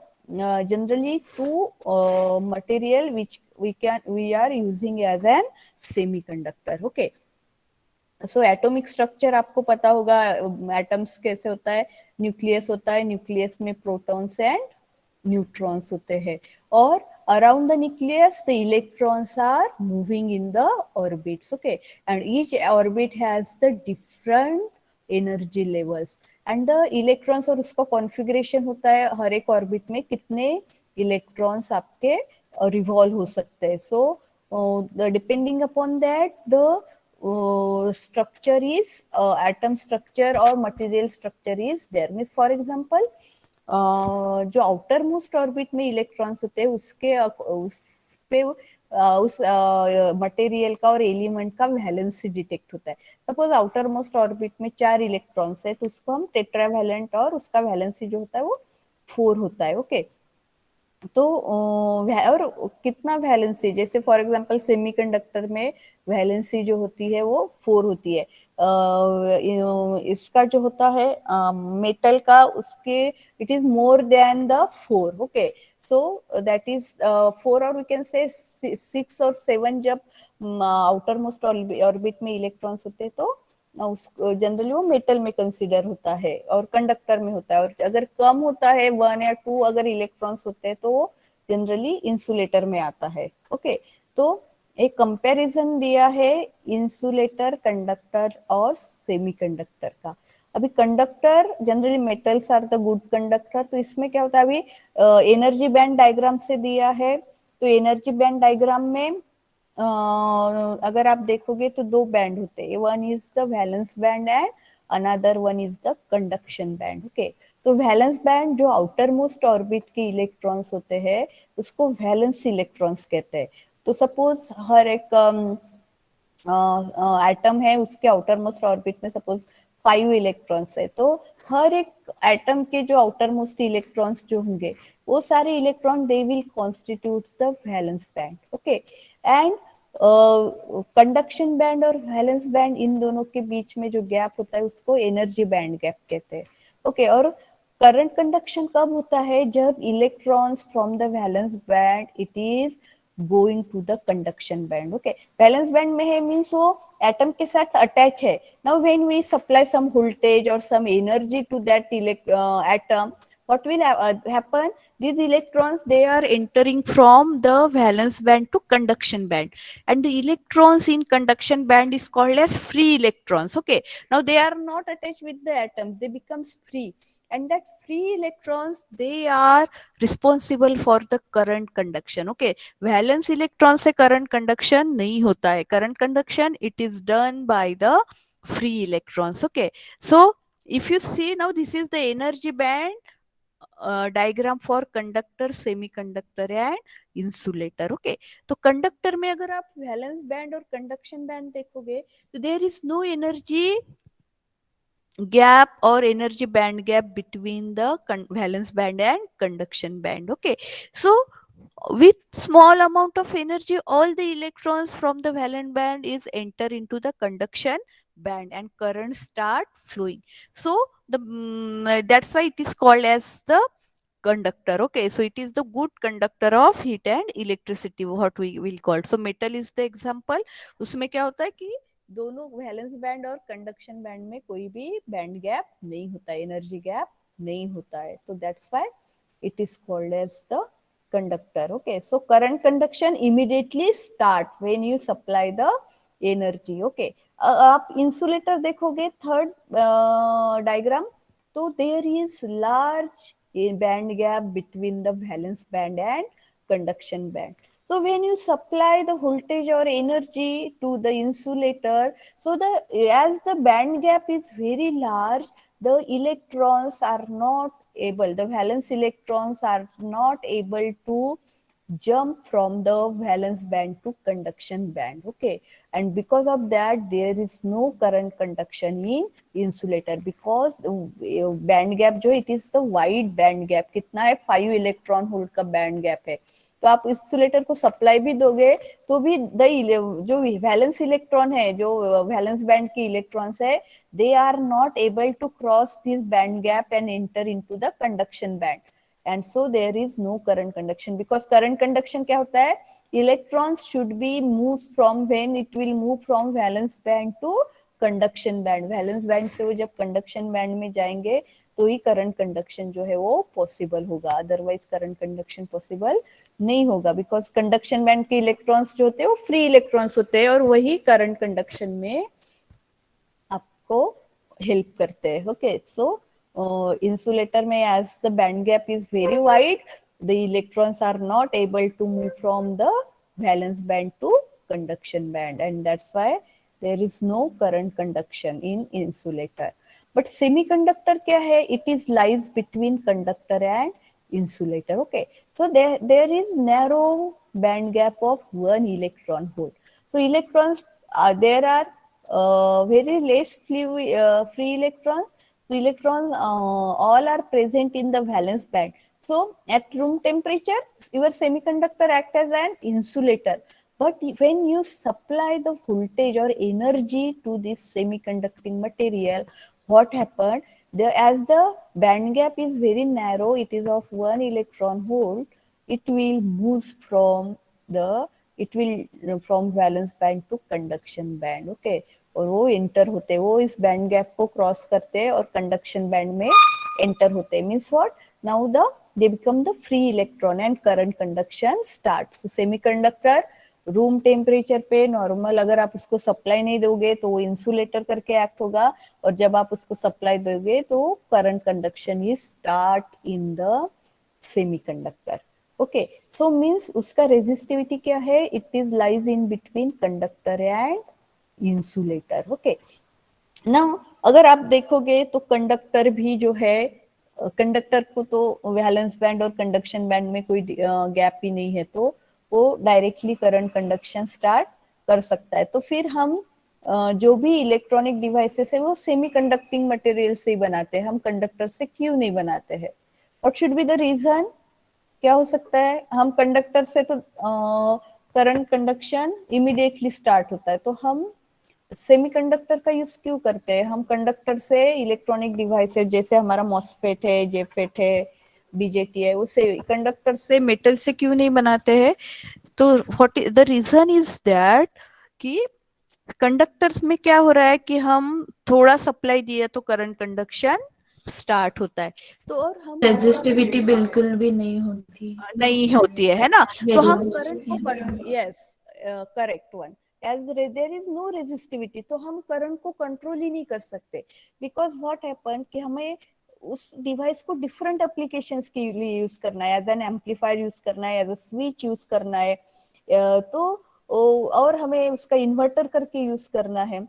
generally two material which we are using as an semiconductor. Okay. So atomic structure आपको पता होगा, atoms कैसे होता है, nucleus होता है, nucleus में protons and neutrons होते हैं, और around the nucleus the electrons are moving in the orbits, okay, and each orbit has the different energy levels and the electrons और उसका configuration होता है हर एक orbit में कितने electrons आपके revolve हो सकते हैं. So depending upon that the structure is atom structure or material structure is there. Means for example जो आउटर मोस्ट ऑर्बिट में इलेक्ट्रॉन्स होते हैं उसके उस पे उस मटेरियल का और एलिमेंट का वैलेंसी डिटेक्ट होता है. सपोज आउटर मोस्ट ऑर्बिट में 4 इलेक्ट्रॉन्स है तो उसको हम टेट्रावैलेंट और उसका वैलेंसी जो होता है वो 4 होता है, ओके. तो और कितना वैलेंसी, जैसे फॉर एग्जांपल सेमीकंडक्टर में वैलेंसी जो होती है वो 4 होती है. इसका जो होता है मेटल का उसके it is more than the 4, okay. So that is 4 और वी कैन से 6 और 7 जब आउटर मोस्ट ऑर्बिट में इलेक्ट्रॉन्स होते हैं तो जनरली वो मेटल में कंसीडर होता है और कंडक्टर में होता है. और अगर कम होता है 1 या 2 अगर इलेक्ट्रॉन्स होते हैं तो वो जनरली इंसुलेटर में आता है, ओके. तो एक कंपैरिजन दिया है इंसुलेटर, कंडक्टर और सेमीकंडक्टर का. अभी conductor generally metals are the good conductor. तो इसमें क्या होता है, अभी एनर्जी बैंड डायग्राम से दिया है. तो एनर्जी बैंड डायग्राम में अगर आप देखोगे तो 2 बैंड होते हैं. One is the valence band and another one is the conduction band, okay. तो वैलेंस बैंड जो आउटर मोस्ट ऑर्बिट के इलेक्ट्रॉन्स होते हैं उसको वैलेंस इलेक्ट्रॉन्स कहते हैं. तो सपोज हर एक एटम है उसके आउटर मोस्ट ऑर्बिट में सपोज 5 इलेक्ट्रॉन्स है तो हर एक एटम के जो आउटर मोस्ट इलेक्ट्रॉन्स जो होंगे वो सारे electron they will constitute the valence band, okay. And conduction band और वैलेंस बैंड इन दोनों के बीच में जो गैप होता है उसको एनर्जी बैंड गैप कहते हैं, ओके. और करंट कंडक्शन कब होता है, जब electrons from the valence band it is going to the conduction band, okay. Valence band में है मींस वो एटम के साथ अटैच है. Now when we supply some voltage और some energy to that atom, what will happen, these electrons they are entering from the valence band to conduction band and the electrons in conduction band is called as free electrons, okay. Now they are not attached with the atoms, they becomes free and that free electrons they are responsible for the current conduction, okay. valence electron से current conduction नहीं होता है. current conduction it is done by the free electrons, okay. So if you see now this is the energy band diagram for conductor, semiconductor and insulator, okay. तो conductor में अगर आप valence band और conduction band देखोगे तो there is no energy gap or energy band gap between the valence band and conduction band, okay. So with small amount of energy all the electrons from the valence band is enter into the conduction band and current start flowing. So the that's why it is called as the conductor, okay. So it is the good conductor of heat and electricity what we will call. So metal is the example. उसमें क्या होता है कि दोनों valence band और conduction band में कोई भी बैंड गैप नहीं होता है, एनर्जी गैप नहीं होता है. तो that's why it is called as the conductor, okay. So current conduction immediately start when you supply the energy, okay. आप इंसुलेटर देखोगे थर्ड डायग्राम तो there is large band gap between the valence band and conduction band. So when you supply the voltage or energy to the insulator, so as the band gap is very large, the electrons are not able, the valence electrons are not able to jump from the valence band to conduction band, okay. And because of that there is no current conduction in insulator because band gap जो it is the wide band gap कितना है 5 electron hold का band gap है. तो आप insulator को supply भी दोगे तो भी जो वैलेंस इलेक्ट्रॉन है जो वैलेंस बैंड के इलेक्ट्रॉन्स है they are not able to cross this band gap and enter into the conduction band. And so there is no current conduction because current conduction क्या होता है, electrons should be moves from when it will move from valence band to conduction band. valence band से वो जब conduction band में जाएंगे तो ही current conduction जो है वो पॉसिबल होगा, अदरवाइज करंट कंडक्शन पॉसिबल नहीं होगा, बिकॉज कंडक्शन बैंड के इलेक्ट्रॉन्स जो होते हैं वो फ्री इलेक्ट्रॉन्स होते हैं और वही करंट कंडक्शन में आपको हेल्प करते हैं. ओके, सो insulator में as the band gap is very wide, the electrons are not able to move from the valence band to conduction band, and that's why there is no current conduction in insulator. But semiconductor क्या है? It is lies between conductor and insulator. Okay, so there is narrow band gap of 1 electron hole. So electrons there are very less free electrons. So electrons all are present in the valence band. So at room temperature, your semiconductor acts as an insulator. But when you supply the voltage or energy to this semiconducting material, what happened? As the band gap is very narrow, it is of 1 electron hole, it will move from valence band to conduction band. Okay, और वो enter होते हैं, वो इस band gap को cross करते हैं और कंडक्शन बैंड में एंटर होते हैं. Means what? Now they become the free electron and current conduction starts. Semiconductor room temperature पे नॉर्मल अगर आप उसको सप्लाई नहीं दोगे तो वो इंसुलेटर करके एक्ट होगा, और जब आप उसको सप्लाई दोगे तो current conduction is start in the semiconductor. Okay, so means उसका रेजिस्टिविटी क्या है? It is lies in between conductor and insulator. Okay, now अगर आप देखोगे तो कंडक्टर भी जो है, कंडक्टर को तो वैलेंस बैंड और कंडक्शन बैंड में कोई गैप ही नहीं है, तो वो डायरेक्टली करंट कंडक्शन स्टार्ट कर सकता है. तो फिर हम जो भी इलेक्ट्रॉनिक डिवाइसेस है वो सेमी कंडक्टिंग मटेरियल से ही बनाते हैं, हम कंडक्टर से क्यों नहीं बनाते हैं? What should be the reason? क्या हो सकता है? हम कंडक्टर से तो करंट कंडक्शन इमीडिएटली स्टार्ट होता है, तो हम सेमीकंडक्टर का यूज क्यों करते हैं? हम कंडक्टर से इलेक्ट्रॉनिक डिवाइसेस जैसे हमारा मॉसफेट है, जेफेट है, बीजेटी है, उसे कंडक्टर से, मेटल से क्यों नहीं बनाते हैं? तो what the reason is that कि कंडक्टर्स में क्या हो रहा है कि हम थोड़ा सप्लाई दिए तो करंट कंडक्शन स्टार्ट होता है, तो और हम रेजिस्टिविटी बिल्कुल भी नहीं होती है ना? तो हम Yes. करंट को, yes correct one, as there is no resistivity, तो हम करंट को कंट्रोल ही नहीं कर सकते. बिकॉज व्हाट हैपन कि हमें उस डिवाइस को डिफरेंट एप्लीकेशंस के लिए यूज करना है, एज एन एम्पलीफायर यूज करना है, एज अ स्विच यूज करना है, तो और हमें उसका इन्वर्टर करके यूज करना है.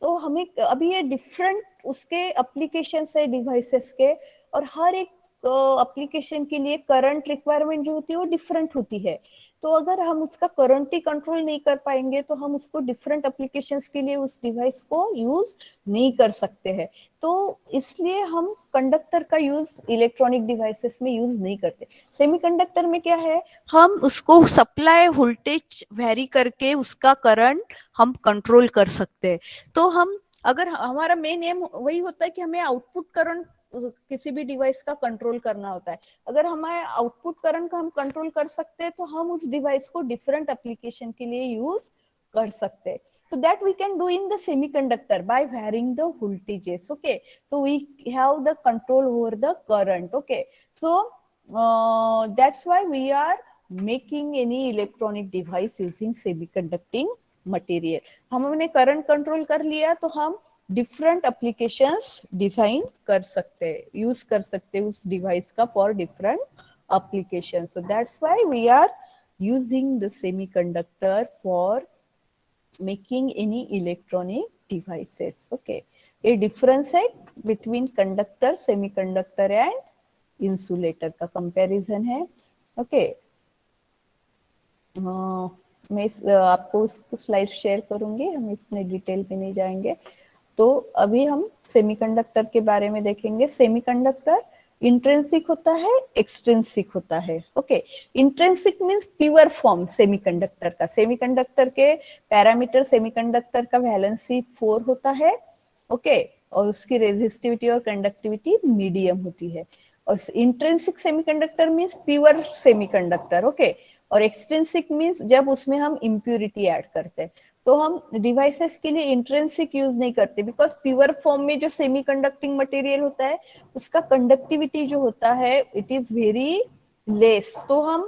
तो हमें अभी ये डिफरेंट उसके एप्लीकेशन है डिवाइसेस के, और हर एक एप्लीकेशन के लिए करंट रिक्वायरमेंट जो होती है वो डिफरेंट होती है. तो अगर हम उसका करंट ही कंट्रोल नहीं कर पाएंगे तो हम उसको डिफरेंट एप्लीकेशंस के लिए उस डिवाइस को यूज नहीं कर सकते हैं. तो इसलिए हम कंडक्टर का यूज इलेक्ट्रॉनिक डिवाइसेस में यूज नहीं करते. सेमीकंडक्टर में क्या है? हम उसको सप्लाई वोल्टेज वेरी करके उसका करंट हम कंट्रोल कर सकते हैं. तो हम अगर हमारा मेन एम वही होता है कि हमें आउटपुट करंट किसी भी डिवाइस का कंट्रोल करना होता है. अगर हमारे आउटपुट करंट का हम कंट्रोल कर सकते हैं तो हम उस डिवाइस को डिफरेंट एप्लीकेशन के लिए यूज कर सकते हैं. So that we can do in the semiconductor by varying the voltages. Okay, so we have the control over the current. Okay, so that's why we are making any electronic device using semiconducting material. हमने current control कर लिया तो हम different applications design कर सकते हैं, use कर सकते हैं उस डिवाइस का for different application. So that's why we are using the semiconductor for making any electronic devices. Okay, ये डिफरेंस है between conductor, semiconductor and insulator का कंपैरिजन है. ओके, मैं आपको उसको स्लाइड शेयर करूंगी, हम इसमें डिटेल में नहीं जाएंगे. तो अभी हम सेमीकंडक्टर के बारे में देखेंगे. सेमीकंडक्टर इंट्रिंसिक होता है, एक्सट्रिंसिक होता है. Okay, intrinsic means pure form semiconductor का. सेमीकंडक्टर के पैरामीटर, सेमीकंडक्टर का वैलेंसी 4 होता है. ओके, और उसकी रेजिस्टिविटी और कंडक्टिविटी मीडियम होती है. और intrinsic semiconductor means pure semiconductor. Okay, और एक्सट्रिंसिक मींस जब उसमें हम इम्प्यूरिटी ऐड करते हैं. तो हम डिवाइसेस के लिए इंट्रिंसिक यूज नहीं करते, बिकॉज प्योर फॉर्म में जो सेमी कंडक्टिंग मटेरियल होता है उसका कंडक्टिविटी जो होता है इट इज वेरी लेस, तो हम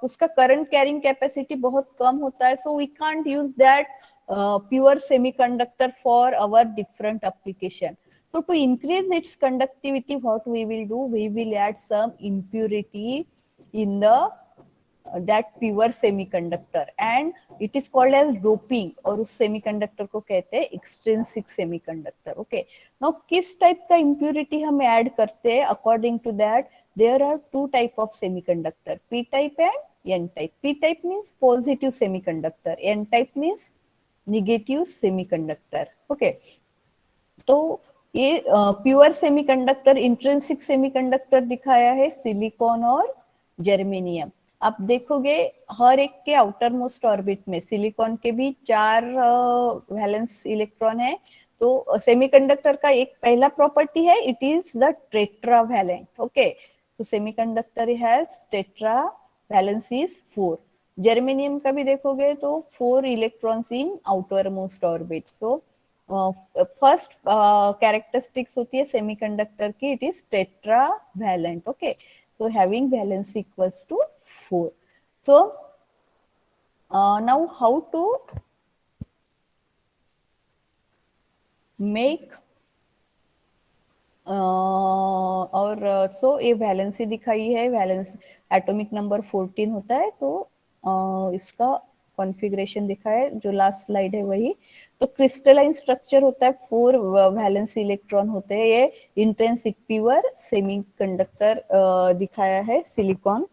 उसका करंट कैरिंग कैपेसिटी बहुत कम होता है, so we can't use that pure semiconductor for our different application. So to increase its conductivity, what we will do, we will add some impurity in the that pure semiconductor and it is called as doping, और उस semiconductor को कहते हैं extrinsic semiconductor. Okay, now किस type का impurity हम add करते हैं? According to that there are two type of semiconductor, p type and n type. p type means positive semiconductor, n type means negative semiconductor. Okay, तो ये pure semiconductor, intrinsic semiconductor दिखाया है silicon और germanium. आप देखोगे हर एक के outer most orbit में सिलिकॉन के भी 4 वैलेंस इलेक्ट्रॉन है. तो सेमीकंडक्टर का एक पहला प्रॉपर्टी है, it is the tetravalent. Okay, so semiconductor has tetra, valence is 4. Germanium का भी देखोगे तो 4 electrons in outer most orbit. So first characteristics होती है सेमीकंडक्टर की, it is tetravalent. Okay, so having valence equals to 4. So now how to make और so ये valency दिखाई है, वैलेंस एटॉमिक नंबर 14 होता है, तो इसका कॉन्फ़िगरेशन दिखा है जो लास्ट स्लाइड है वही. तो क्रिस्टलाइन स्ट्रक्चर होता है, 4 वैलेंस इलेक्ट्रॉन होते हैं. ये इंट्रिंसिक प्योर सेमीकंडक्टर दिखाया है सिलिकॉन.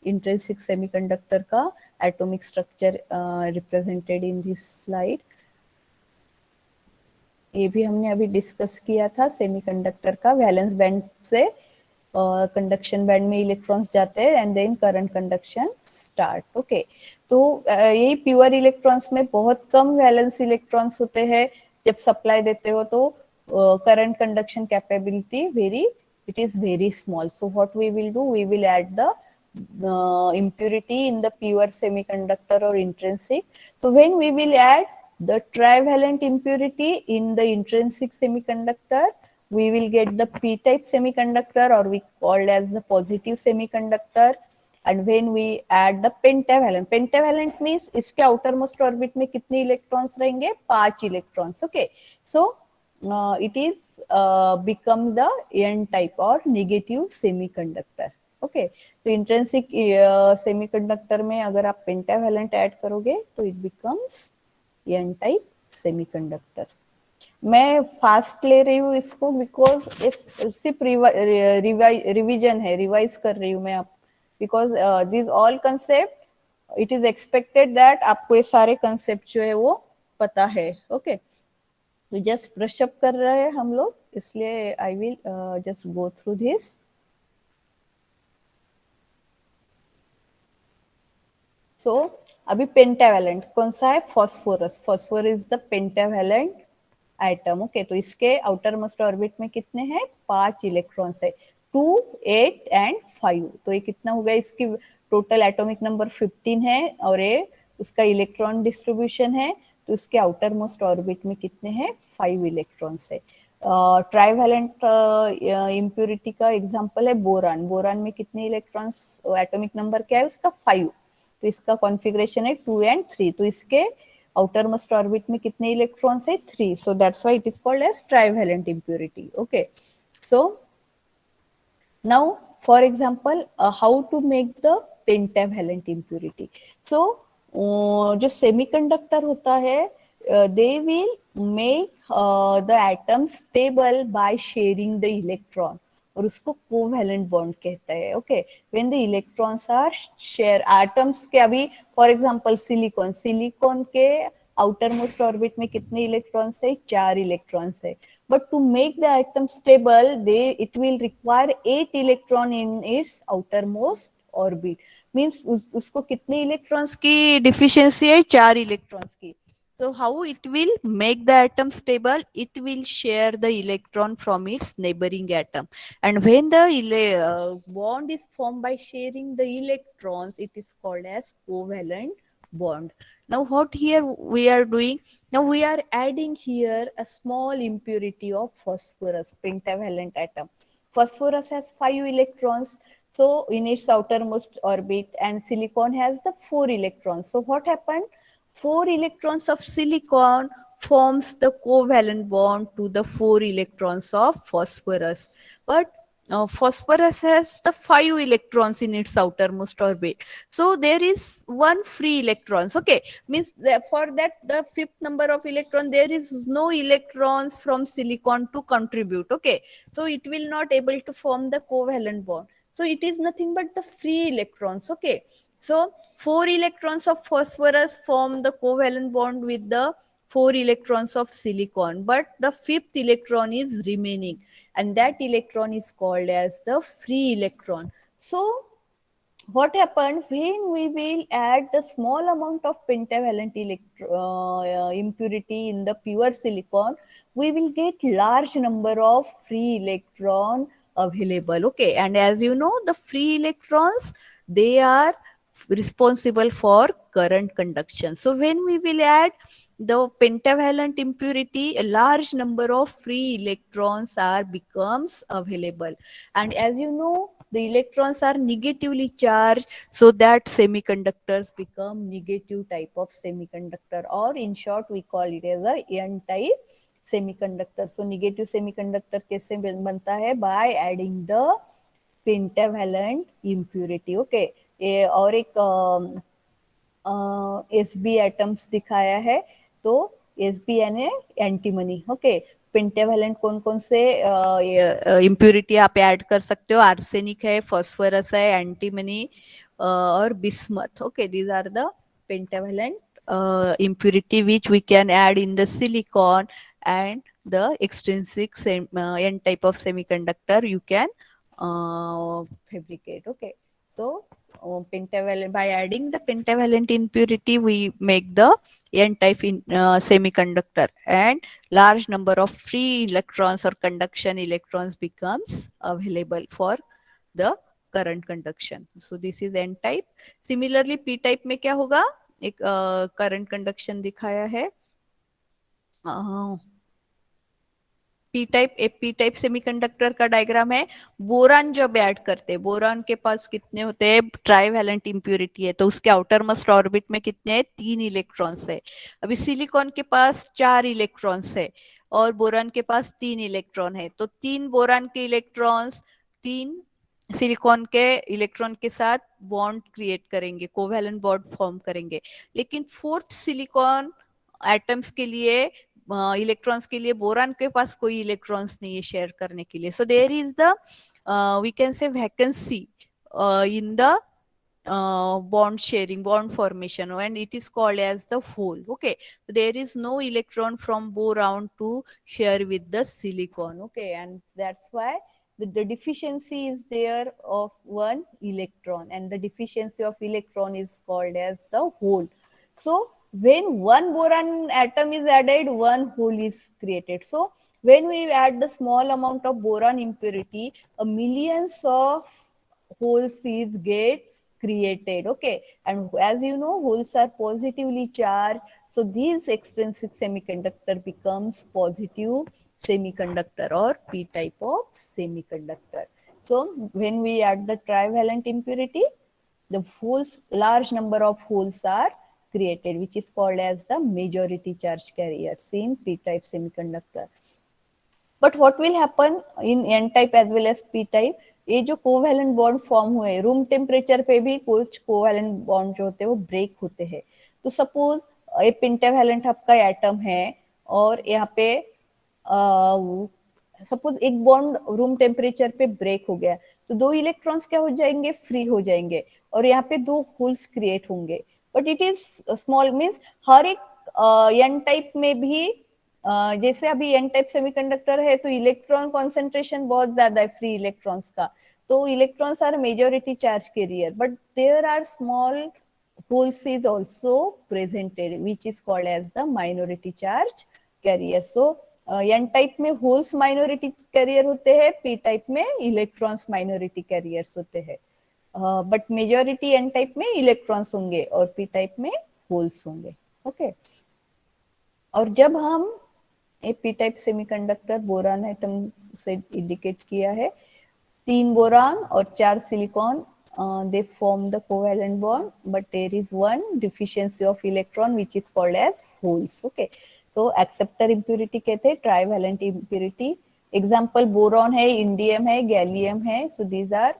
इंट्रिंसिक सेमीकंडक्टर का atomic structure represented in this slide. ये भी हमने अभी डिस्कस किया था. सेमीकंडक्टर का वैलेंस बैंड से कंडक्शन बैंड में इलेक्ट्रॉन्स जाते हैं and then current conduction start. Okay, तो यही प्योर इलेक्ट्रॉन्स में बहुत कम वैलेंस इलेक्ट्रॉन्स होते हैं. जब सप्लाई देते हो तो current conduction capability it is very small. So what we will do, we will add the impurity in the pure semiconductor or intrinsic. So when we will add the trivalent impurity in the intrinsic semiconductor, we will get the p-type semiconductor, or we called as the positive semiconductor. And when we add the pentavalent means इसके outermost orbit में कितने electrons रहेंगे? 5 electrons. Okay, so it is become the n-type or negative semiconductor. Okay, तो intrinsic semiconductor में अगर आप pentavalent add करोगे तो it becomes N type semiconductor. मैं फास्ट ले रही हूँ इसको बिकॉज सिर्फ रिवीजन है, रिवाइज कर रही हूँ मैं आप, because this all concept it is expected that आपको ये सारे कंसेप्ट जो है वो पता है. ओके, तो जस्ट ब्रश अप कर रहे हैं हम लोग, इसलिए I will just go through this. So अभी पेंटावैलेंट कौन सा है? Phosphorus. Phosphor is the pentavalent atom. Okay, तो इसके आउटर मोस्ट ऑर्बिट में कितने हैं? 5 इलेक्ट्रॉन्स है, 2, 8 एंड 5. तो ये कितना हो गया? इसकी टोटल एटॉमिक नंबर 15 है और ये उसका इलेक्ट्रॉन डिस्ट्रीब्यूशन है, तो इसके आउटर मोस्ट ऑर्बिट में कितने हैं? 5 इलेक्ट्रॉन्स है. ट्राइवैलेंट इम्प्योरिटी का एग्जांपल है बोरान. बोरान में कितने इलेक्ट्रॉन्स, एटॉमिक नंबर क्या है उसका? 5. तो इसका कॉन्फ़िगरेशन है 2 and 3. तो इसके आउटर मोस्ट ऑर्बिट में कितने इलेक्ट्रॉन्स है? 3. So that's why it is called as trivalent impurity. Okay, so now for example how to make the pentavalent impurity. So जो सेमीकंडक्टर होता है they will make the atom stable by sharing the electron, और उसको covalent bond कहता है. Okay, when the electrons are share atoms के. अभी for example silicon के आउटर मोस्ट ऑर्बिट में कितने इलेक्ट्रॉन्स है? 4 इलेक्ट्रॉन्स है. But to make the atom stable it will require 8 electron in its outer most orbit. Means उसको कितने electrons की डिफिशियंसी है? 4 इलेक्ट्रॉन्स की. So how it will make the atom stable? It will share the electron from its neighboring atom, and when the bond is formed by sharing the electrons, it is called as covalent bond. Now what here we are doing? Now we are adding here a small impurity of phosphorus, pentavalent atom. Phosphorus has 5 electrons, so in its outermost orbit, and silicon has the 4 electrons. So what happened? 4 electrons of silicon forms the covalent bond to the 4 electrons of phosphorus. But phosphorus has the 5 electrons in its outermost orbit. So there is one free electrons. Okay, means that for that the fifth number of electron, there is no electrons from silicon to contribute. Okay, so it will not able to form the covalent bond. So it is nothing but the free electrons. Okay, so 4 electrons of phosphorus form the covalent bond with the 4 electrons of silicon, but the fifth electron is remaining, and that electron is called as the free electron. So what happened when we will add the small amount of pentavalent impurity in the pure silicon, we will get large number of free electron available. Okay, and as you know, the free electrons, they are responsible for current conduction. So when we will add the pentavalent impurity, a large number of free electrons are becomes available. And as you know, the electrons are negatively charged, so that semiconductors become negative type of semiconductor, or in short we call it as a n type semiconductor. So negative semiconductor कैसे बनता है? By adding the pentavalent impurity. Okay, और एक S B atoms दिखाया है, तो S B यानी antimony. Okay, pentavalent कौन कौन से इम्प्यूरिटी आप ऐड कर सकते हो? आर्सेनिक है, फॉस्फोरस है, एंटीमनी और bismuth. Okay, these are the pentavalent impurity which we can add in the silicon and the extrinsic n type of semiconductor you can fabricate. Okay, so pentavalent, by adding the pentavalent impurity we make the n type semiconductor, and large number of free electrons or conduction electrons becomes available for the current conduction. So this is n type. Similarly p type में क्या होगा? एक current conduction दिखाया है. P type, ए P type semiconductor का diagram है. Boron जब add करते हैं, बोरान के पास कितने होते हैं? ट्राइवैलेंट इंप्यूरिटी है, तो उसके आउटर मोस्ट ऑर्बिट में कितने हैं? 3 इलेक्ट्रॉन्स है. अभी सिलिकॉन के पास 4 इलेक्ट्रॉन्स है और बोरान के पास 3 इलेक्ट्रॉन है, तो 3 बोरान के इलेक्ट्रॉन्स 3 सिलिकॉन के इलेक्ट्रॉन के साथ बॉन्ड क्रिएट करेंगे, कोवैलेंट बॉन्ड फॉर्म करेंगे. लेकिन फोर्थ सिलिकॉन एटम्स के लिए, इलेक्ट्रॉन्स के लिए, बोरान के पास कोई इलेक्ट्रॉन्स नहीं है शेयर करने के लिए. So there is the we can say vacancy in the bond sharing, bond formation, and it is called as the hole. Okay, so there is no electron from boron to share with the silicon. Okay, and that's why the deficiency is there of one electron, and the deficiency of electron is called as the hole. So when one boron atom is added, one hole is created. So when we add the small amount of boron impurity, a millions of holes is get created. Okay, and as you know, holes are positively charged, so this extrinsic semiconductor becomes positive semiconductor or p type of semiconductor. So when we add the trivalent impurity, the holes, large number of holes are created, which is called as the majority charge carriers in p type semiconductor. But what will happen in n type as well as p type? ये जो covalent bond form हुए, room temperature पे भी कुछ covalent bond जो होते हैं वो ब्रेक होते हैं. तो सपोज ये पेंटावैलेंट आपका एटम है और यहाँ पे सपोज एक बॉन्ड रूम टेम्परेचर पे ब्रेक हो गया, तो 2 इलेक्ट्रॉन्स क्या हो जाएंगे? फ्री हो जाएंगे, और यहाँ पे 2 होल्स क्रिएट होंगे. But it is small, means हर एक एन टाइप में भी जैसे अभी एन टाइप सेमीकंडक्टर है तो इलेक्ट्रॉन कॉन्सेंट्रेशन बहुत ज्यादा है फ्री इलेक्ट्रॉन्स का, तो electrons are majority charge carrier, but there are small holes is also presented which is called as the minority charge carrier. So N type में holes minority carrier होते हैं, P type में electrons minority carriers होते हैं, but majority N type में electrons होंगे और P type में होल्स होंगे. ओके. और जब हम a P type semiconductor boron atom से इंडिकेट किया है, 3 बोरान और 4 silicon, they form the covalent bond, but there is one deficiency of electron which is called as holes. Okay, so acceptor impurity कहते हैं, trivalent impurity. Example boron है, indium है, gallium है. So these are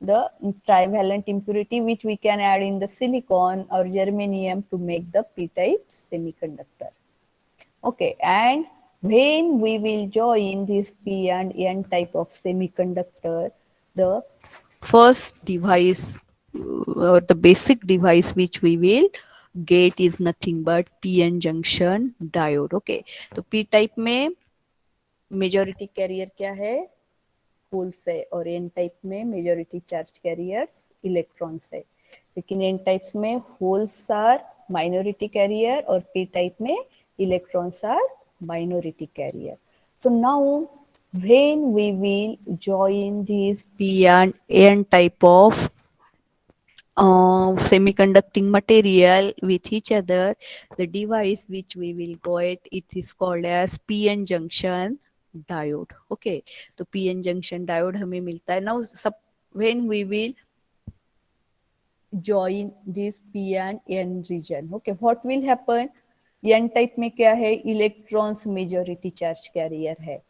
the trivalent impurity which we can add in the silicon or germanium to make the p-type semiconductor. Okay, and when we will join this p and n type of semiconductor, the first device or the basic device which we will get is nothing but p-n junction diode. Okay, तो p type में majority career क्या है, holes है, और n type में majority charge carriers electrons है. लेकिन n types में होल्स आर माइनॉरिटी कैरियर और p टाइप में electrons are minority carrier. So now when we will join these p and n type of semiconducting material with each other, the device which we will get, it is called as p-n junction diode. Okay, तो p-n junction diode हमें मिलता है. Now when we will join this p and n region, okay, what will happen? n type में क्या है, electrons majority charge carrier है,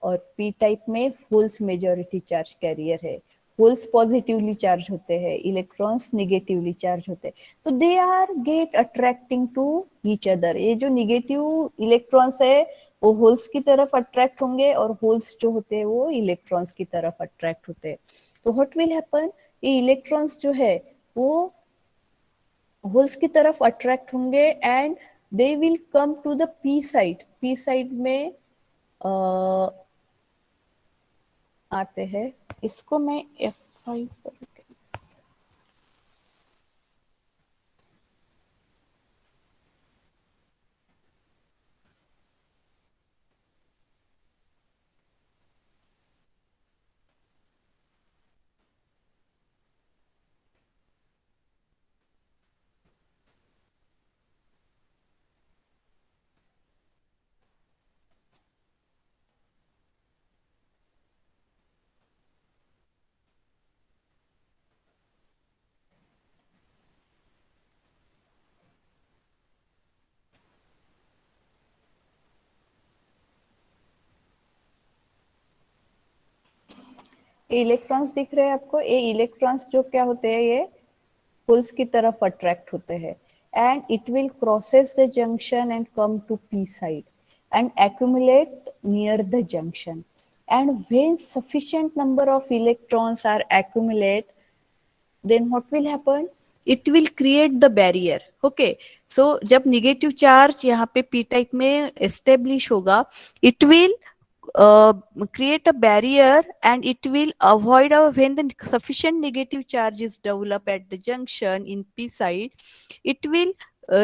और p type में होल्स मेजॉरिटी चार्ज कैरियर है. होल्स पॉजिटिवली चार्ज होते हैं, इलेक्ट्रॉन्स निगेटिवली चार्ज होते हैं. तो they are get attracting to each other. ये जो निगेटिव इलेक्ट्रॉन्स है वो होल्स की तरफ अट्रैक्ट होंगे, और होल्स जो होते हैं वो इलेक्ट्रॉन्स की तरफ अट्रैक्ट होते हैं. तो व्हाट विल हैपन, ये इलेक्ट्रॉन्स जो है वो होल्स की तरफ अट्रैक्ट होंगे and they will come to the p side. p side में आते हैं. इसको मैं F5 पर ये इलेक्ट्रॉन्स दिख रहे हैं आपको. ये इलेक्ट्रॉन्स जो क्या होते हैं, ये होल्स की तरफ अट्रैक्ट होते हैं, and it will crosses the junction and come to p side and accumulate near the junction. And when sufficient number of electrons are accumulate, then what will happen, it will create the barrier. Okay, so जब negative charge यहाँ पे p type में establish होगा, it will create a barrier and it will avoid when the sufficient negative charge is developed at the junction in p side, it will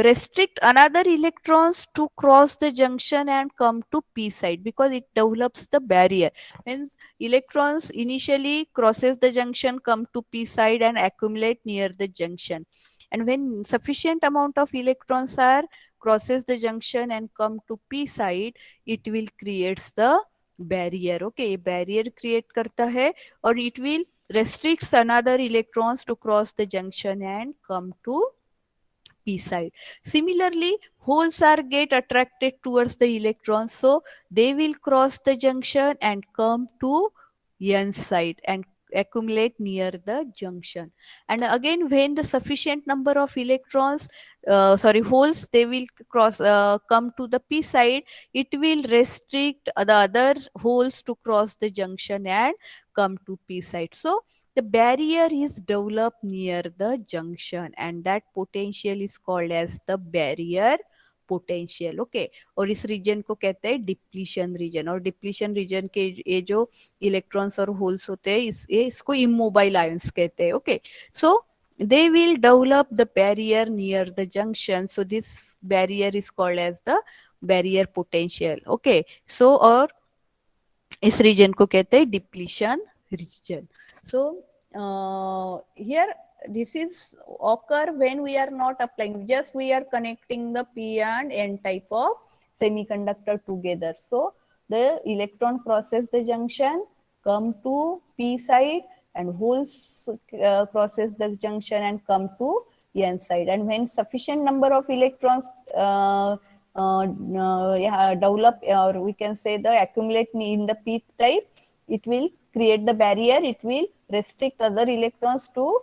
restrict another electrons to cross the junction and come to p side, because it develops the barrier. Means electrons initially crosses the junction, come to p side and accumulate near the junction, and when sufficient amount of electrons are crosses the junction and come to p side, it will creates the barrier. Okay, barrier create करता है और it will restricts another electrons to cross the junction and come to p side. Similarly, holes are get attracted towards the electrons, so they will cross the junction and come to n side and accumulate near the junction. And again, when the sufficient number of electrons holes, they will cross come to the p side, it will restrict the other holes to cross the junction and come to p side. So the barrier is developed near the junction and that potential is called as the barrier potential. Okay, और इस reason को कहते हैं depletion region, और depletion region के ये जो electrons और होल्स होते हैं इसको इमोबाइल आयंस कहते हैं. Okay, so they will develop the barrier near the junction, so this barrier is called as the barrier potential. Okay, so और इस रीजन को कहते हैं depletion region. So here this is occur when we are not applying, just we are connecting the p and n type of semiconductor together. So the electron process the junction, come to p side, and holes process the junction and come to n side. And when sufficient number of electrons develop, or we can say the accumulate in the p type, it will create the barrier, it will restrict other electrons to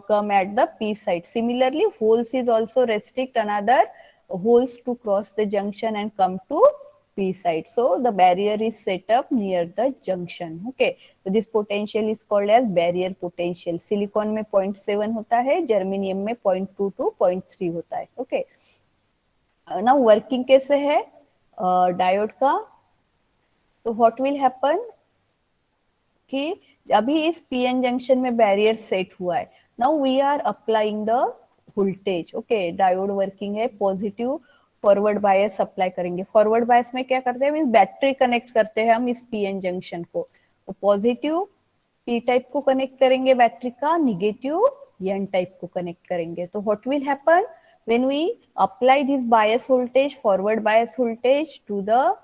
come at the p side. Similarly, holes is also restrict another holes to cross the junction and come to p side. So the barrier is set up near the junction. Okay, so this potential is called as barrier potential. Silicon में 0.7 होता है, germanium में 0.2 to 0.3 होता है. Okay, now working कैसे है diode का? तो what will happen कि अभी इस पीएन जंक्शन में बैरियर सेट हुआ है. Now we are applying the voltage. Okay, diode working है, पॉजिटिव फॉरवर्ड बायस अप्लाई करेंगे. फॉरवर्ड बायस में क्या करते हैं, मींस बैटरी कनेक्ट करते हैं हम इस पीएन जंक्शन को. तो पॉजिटिव पी टाइप को कनेक्ट करेंगे बैटरी का, निगेटिव एन टाइप को कनेक्ट करेंगे. तो what will happen when we apply this bias voltage, forward bias voltage to the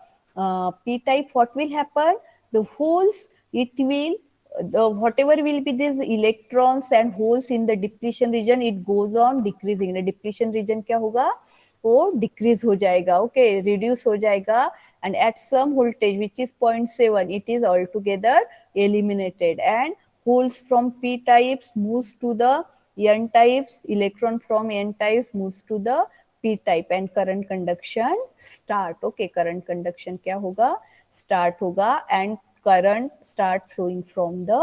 p type, what will happen? The holes, it will whatever will be these electrons and holes in the depletion region, it goes on decreasing. The depletion region क्या होगा, वो decrease हो जाएगा. Okay, reduce हो जाएगा, and at some voltage which is 0.7, it is altogether eliminated, and holes from p types moves to the n types, electron from n types moves to the p type, and current conduction start. Okay, current conduction क्या होगा, start होगा, and current start flowing from the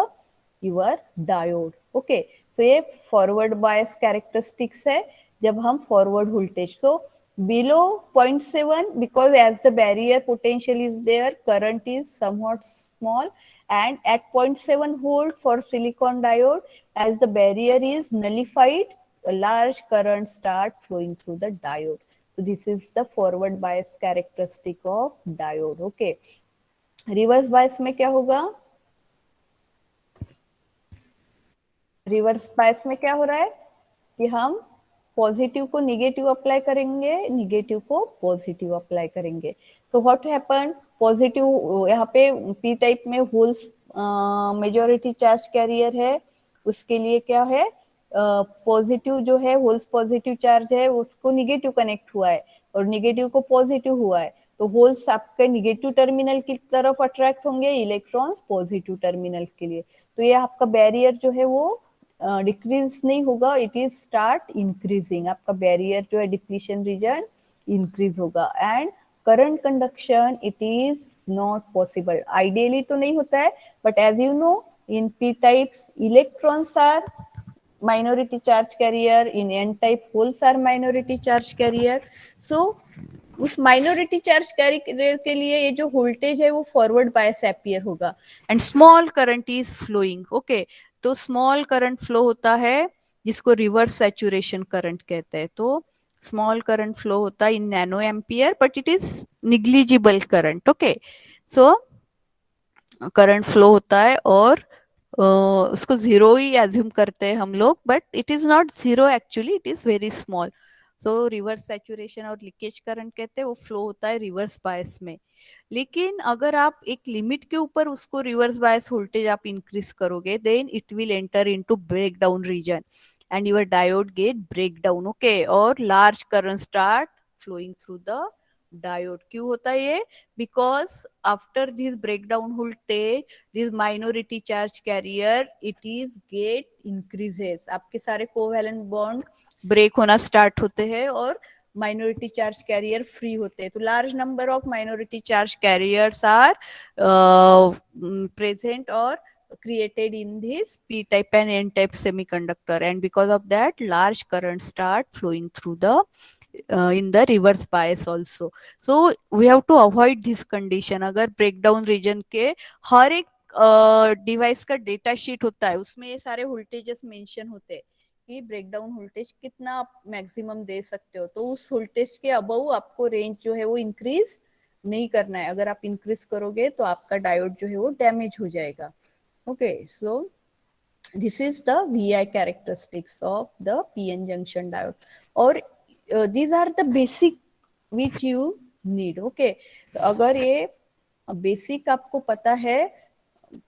your diode. Okay, so ये forward bias characteristics है जब हम forward voltage. So below 0.7, because as the barrier potential is there, current is somewhat small, and at 0.7 volt for silicon diode, as the barrier is nullified, a large current start flowing through the diode. So this is the forward bias characteristic of diode. Okay, reverse bias में क्या होगा, reverse bias में क्या हो रहा है कि हम पॉजिटिव को निगेटिव अप्लाई करेंगे, निगेटिव को पॉजिटिव अप्लाई करेंगे. तो व्हाट हैपन, पॉजिटिव यहाँ पे पी टाइप में होल्स मेजॉरिटी चार्ज कैरियर है, उसके लिए क्या है, पॉजिटिव जो है होल्स पॉजिटिव चार्ज है उसको निगेटिव कनेक्ट हुआ है और निगेटिव को पॉजिटिव हुआ है. तो होल्स आपके निगेटिव टर्मिनल की तरफ अट्रैक्ट होंगे, इलेक्ट्रॉन्स पॉजिटिव टर्मिनल के लिए. तो ये आपका बैरियर जो है वो डिक्रीज नहीं होगा, इट इज स्टार्ट इंक्रीजिंग. आपका बैरियर जो है डिप्लीशन रीजन इंक्रीज होगा. And current conduction it is not possible. Ideally तो नहीं होता है, but as you know in P types electrons are minority charge carrier, in n type holes are minority charge carrier. So उस minority charge carrier के लिए ये जो voltage है वो फॉरवर्ड बायस अपीयर होगा, and small current is flowing. Okay, तो small current flow होता है जिसको रिवर्स सैचुरेशन करंट कहते हैं. तो स्मॉल करंट फ्लो होता है in nano ampere, but it is negligible current. Okay, so current flow होता है और उसको जीरो ही एज्यूम करते हैं हम लोग, but it is not zero actually, it is very small. तो रिवर्स सैचुरेशन और लीकेज करंट कहते हैं, वो फ्लो होता है रिवर्स बायस में. लेकिन अगर आप एक लिमिट के ऊपर उसको रिवर्स बायस वोल्टेज आप इंक्रीज करोगे, then it will enter into breakdown region and your diode get breakdown. Okay, और large current start flowing through the diode. क्यों होता है ये, because after this breakdown voltage this minority charge carrier it is get increases. आपके सारे covalent bond break होना start होते हैं और माइनॉरिटी चार्ज कैरियर फ्री होते हैं. तो large number of minority charge carriers are present और created in this p type and n type semiconductor, and because of that large current start flowing through the in the reverse bias also. So we have to avoid this condition. अगर breakdown region के हर एक device का data sheet होता है, उसमें ये सारे voltages mention होते हैं कि ब्रेकडाउन वोल्टेज कितना आप मैक्सिमम दे सकते हो. तो उस वोल्टेज के अबव आपको रेंज जो है वो इंक्रीज नहीं करना है. अगर आप इंक्रीज करोगे तो आपका डायोड जो है वो डैमेज हो जाएगा. Okay, so This is the VI characteristics of the PN junction diode, or these are the basic which you need. Okay, तो अगर ये बेसिक आपको पता है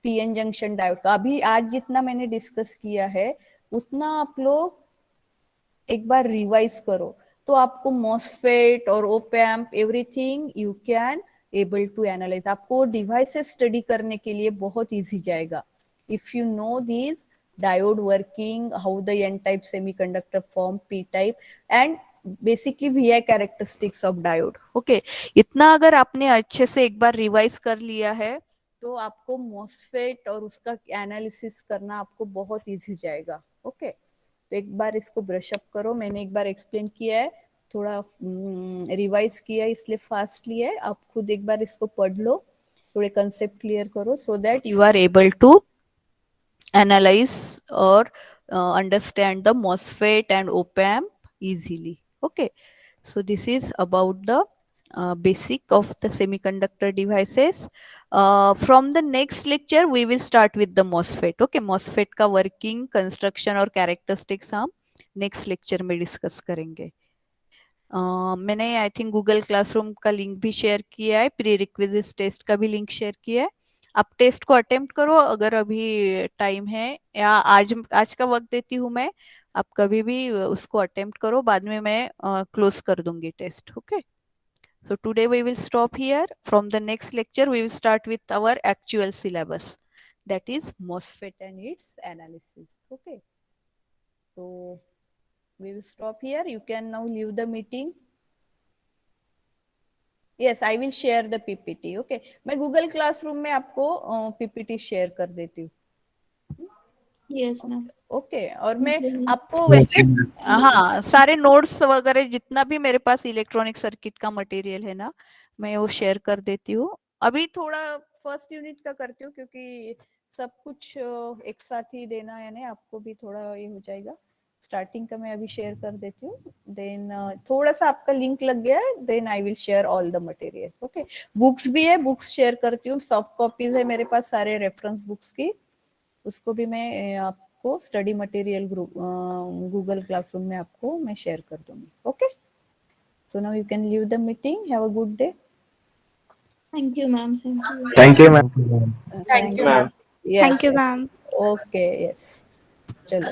पीएन जंक्शन डायोड का, अभी आज जितना मैंने डिस्कस किया है उतना आप लोग एक बार रिवाइज करो, तो आपको मॉसफेट और op amp everything you can able to analyze, आपको डिवाइसेस स्टडी करने के लिए बहुत इजी जाएगा if you know this diode working, how the N type semiconductor form, P type and basically VI characteristics of diode. Okay, इतना अगर आपने अच्छे से एक बार रिवाइज कर लिया है तो आपको मॉसफेट और उसका एनालिसिस करना आपको बहुत इजी जाएगा. ओके, तो एक बार इसको ब्रश अप करो. मैंने एक बार एक्सप्लेन किया है, थोड़ा रिवाइज किया है इसलिए फास्टली है. आप खुद एक बार इसको पढ़ लो, थोड़े कंसेप्ट क्लियर करो so that you are able to analyze or understand the MOSFET and op-amp easily. Okay, so this is about the basic of the semiconductor devices. From the next lecture we will start with the MOSFET. Okay, MOSFET का working, construction और characteristics हम next lecture में discuss करेंगे. मैंने I think Google classroom का link भी share किया है, प्री रिक्विजिट टेस्ट का भी लिंक शेयर किया है. आप टेस्ट को अटेम्प्ट करो अगर अभी टाइम है, या आज का वक्त देती हूँ मैं, आप कभी भी उसको अटेम्प्ट करो, बाद में मैं क्लोज कर दूंगी test. Okay, so today we will stop here. From the next lecture we will start with our actual syllabus, that is MOSFET and its analysis. Okay, so we will stop here. You can now leave the meeting. Yes, I will share the PPT. Okay, मैं Google Classroom में आपको PPT share कर देती हूँ. Yes, ma'am. Okay, और मैं आपको वैसे हाँ सारे नोट्स वगैरह जितना भी मेरे पास इलेक्ट्रॉनिक सर्किट का मटेरियल है ना, मैं वो शेयर कर देती हूँ. अभी थोड़ा फर्स्ट यूनिट का करती हूँ क्योंकि सब कुछ एक साथ ही देना है ना, आपको भी थोड़ा ये हो जाएगा. स्टार्टिंग का मैं अभी शेयर कर देती हूँ, देन थोड़ा सा आपका लिंक लग गया है, then I will share all the material. Okay, books भी है, बुक्स शेयर करती हूँ, सॉफ्ट कॉपीज है मेरे पास सारे रेफरेंस बुक्स की, उसको भी मैं आपको study material group Google classroom में आपको मैं शेयर कर दूंगी. Okay, so now you can leave the meeting. Have a good day. Thank you, ma'am. Thank you. Thank you, ma'am. Thank you, ma'am. Yes, Thank you, yes. ma'am. Okay, yes. चलो.